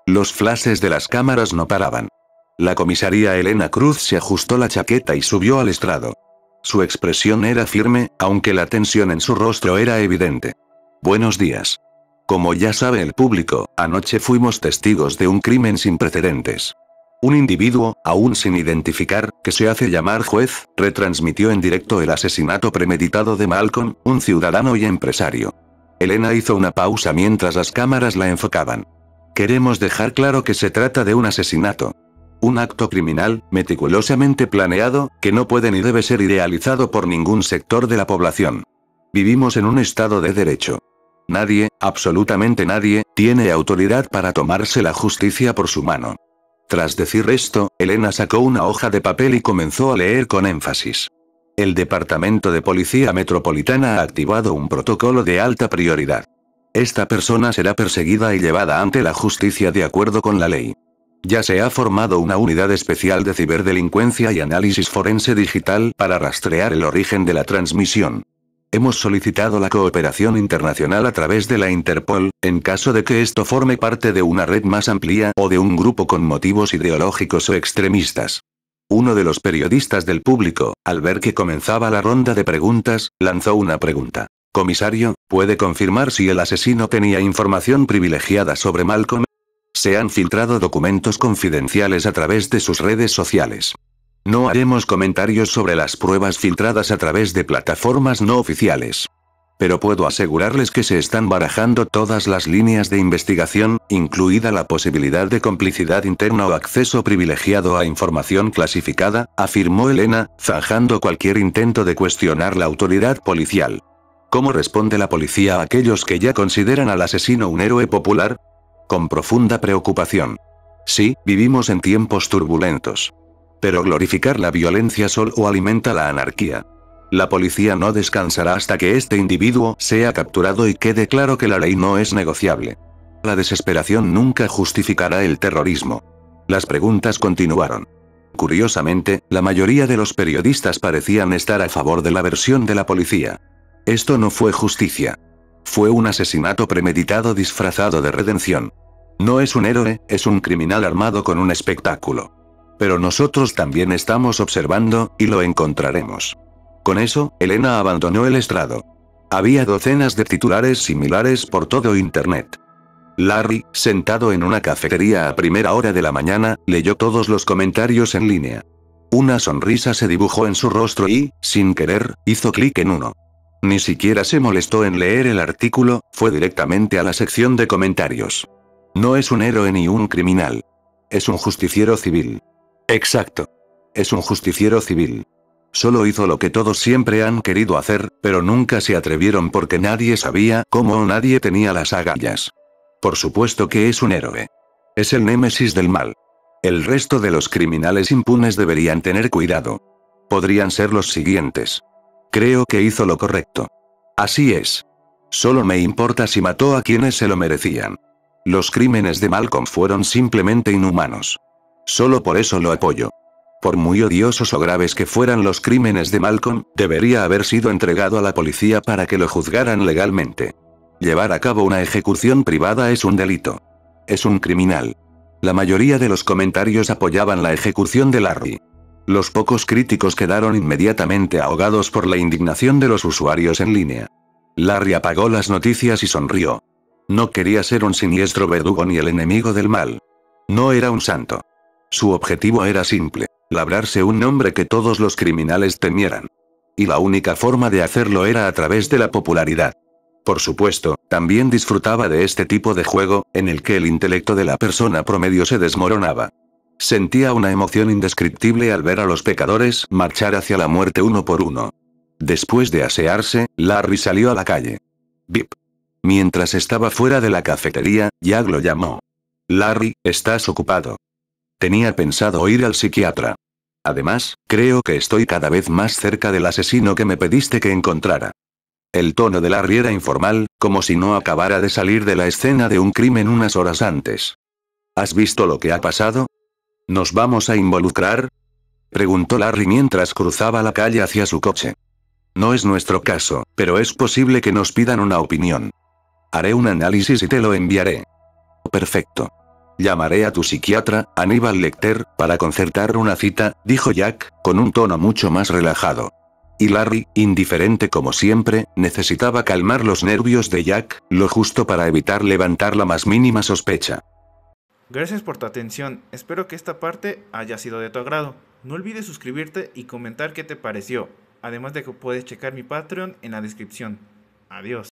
Speaker 2: Los flashes de las cámaras no paraban. La comisaría Elena Cruz se ajustó la chaqueta y subió al estrado. Su expresión era firme, aunque la tensión en su rostro era evidente. Buenos días. Como ya sabe el público, anoche fuimos testigos de un crimen sin precedentes. Un individuo, aún sin identificar, que se hace llamar juez, retransmitió en directo el asesinato premeditado de Malcolm, un ciudadano y empresario. Elena hizo una pausa mientras las cámaras la enfocaban. Queremos dejar claro que se trata de un asesinato. Un acto criminal, meticulosamente planeado, que no puede ni debe ser idealizado por ningún sector de la población. Vivimos en un estado de derecho. Nadie, absolutamente nadie, tiene autoridad para tomarse la justicia por su mano. Tras decir esto, Elena sacó una hoja de papel y comenzó a leer con énfasis. El Departamento de Policía Metropolitana ha activado un protocolo de alta prioridad. Esta persona será perseguida y llevada ante la justicia de acuerdo con la ley. Ya se ha formado una unidad especial de ciberdelincuencia y análisis forense digital para rastrear el origen de la transmisión. Hemos solicitado la cooperación internacional a través de la Interpol, en caso de que esto forme parte de una red más amplia o de un grupo con motivos ideológicos o extremistas. Uno de los periodistas del público, al ver que comenzaba la ronda de preguntas, lanzó una pregunta. Comisario, ¿puede confirmar si el asesino tenía información privilegiada sobre Malcolm? Se han filtrado documentos confidenciales a través de sus redes sociales. No haremos comentarios sobre las pruebas filtradas a través de plataformas no oficiales. Pero puedo asegurarles que se están barajando todas las líneas de investigación, incluida la posibilidad de complicidad interna o acceso privilegiado a información clasificada, afirmó Elena, zanjando cualquier intento de cuestionar la autoridad policial. ¿Cómo responde la policía a aquellos que ya consideran al asesino un héroe popular? Con profunda preocupación. Sí, vivimos en tiempos turbulentos. Pero glorificar la violencia solo alimenta la anarquía. La policía no descansará hasta que este individuo sea capturado y quede claro que la ley no es negociable. La desesperación nunca justificará el terrorismo. Las preguntas continuaron. Curiosamente, la mayoría de los periodistas parecían estar a favor de la versión de la policía. Esto no fue justicia. Fue un asesinato premeditado disfrazado de redención. No es un héroe, es un criminal armado con un espectáculo. Pero nosotros también estamos observando, y lo encontraremos. Con eso, Elena abandonó el estrado. Había docenas de titulares similares por todo Internet. Larry, sentado en una cafetería a primera hora de la mañana, leyó todos los comentarios en línea. Una sonrisa se dibujó en su rostro y, sin querer, hizo clic en uno. Ni siquiera se molestó en leer el artículo, fue directamente a la sección de comentarios. No es un héroe ni un criminal. Es un justiciero civil. Exacto. Es un justiciero civil. Solo hizo lo que todos siempre han querido hacer, pero nunca se atrevieron porque nadie sabía cómo o nadie tenía las agallas. Por supuesto que es un héroe. Es el némesis del mal. El resto de los criminales impunes deberían tener cuidado. Podrían ser los siguientes. Creo que hizo lo correcto. Así es. Solo me importa si mató a quienes se lo merecían. Los crímenes de Malcolm fueron simplemente inhumanos. Solo por eso lo apoyo. Por muy odiosos o graves que fueran los crímenes de Malcolm, debería haber sido entregado a la policía para que lo juzgaran legalmente. Llevar a cabo una ejecución privada es un delito. Es un criminal. La mayoría de los comentarios apoyaban la ejecución de Larry. Los pocos críticos quedaron inmediatamente ahogados por la indignación de los usuarios en línea. Larry apagó las noticias y sonrió. No quería ser un siniestro verdugo ni el enemigo del mal. No era un santo. Su objetivo era simple: labrarse un nombre que todos los criminales temieran. Y la única forma de hacerlo era a través de la popularidad. Por supuesto, también disfrutaba de este tipo de juego, en el que el intelecto de la persona promedio se desmoronaba. Sentía una emoción indescriptible al ver a los pecadores marchar hacia la muerte uno por uno. Después de asearse, Larry salió a la calle. Bip. Mientras estaba fuera de la cafetería, Jack lo llamó. Larry, ¿estás ocupado? Tenía pensado ir al psiquiatra. Además, creo que estoy cada vez más cerca del asesino que me pediste que encontrara. El tono de Larry era informal, como si no acabara de salir de la escena de un crimen unas horas antes. ¿Has visto lo que ha pasado? ¿Nos vamos a involucrar?, preguntó Larry mientras cruzaba la calle hacia su coche. No es nuestro caso, pero es posible que nos pidan una opinión. Haré un análisis y te lo enviaré. Perfecto. Llamaré a tu psiquiatra, Aníbal Lecter, para concertar una cita, dijo Jack, con un tono mucho más relajado. Y Larry, indiferente como siempre, necesitaba calmar los nervios de Jack, lo justo para evitar levantar la más mínima sospecha.
Speaker 1: Gracias por tu atención, espero que esta parte haya sido de tu agrado. No olvides suscribirte y comentar qué te pareció, además de que puedes checar mi Patreon en la descripción. Adiós.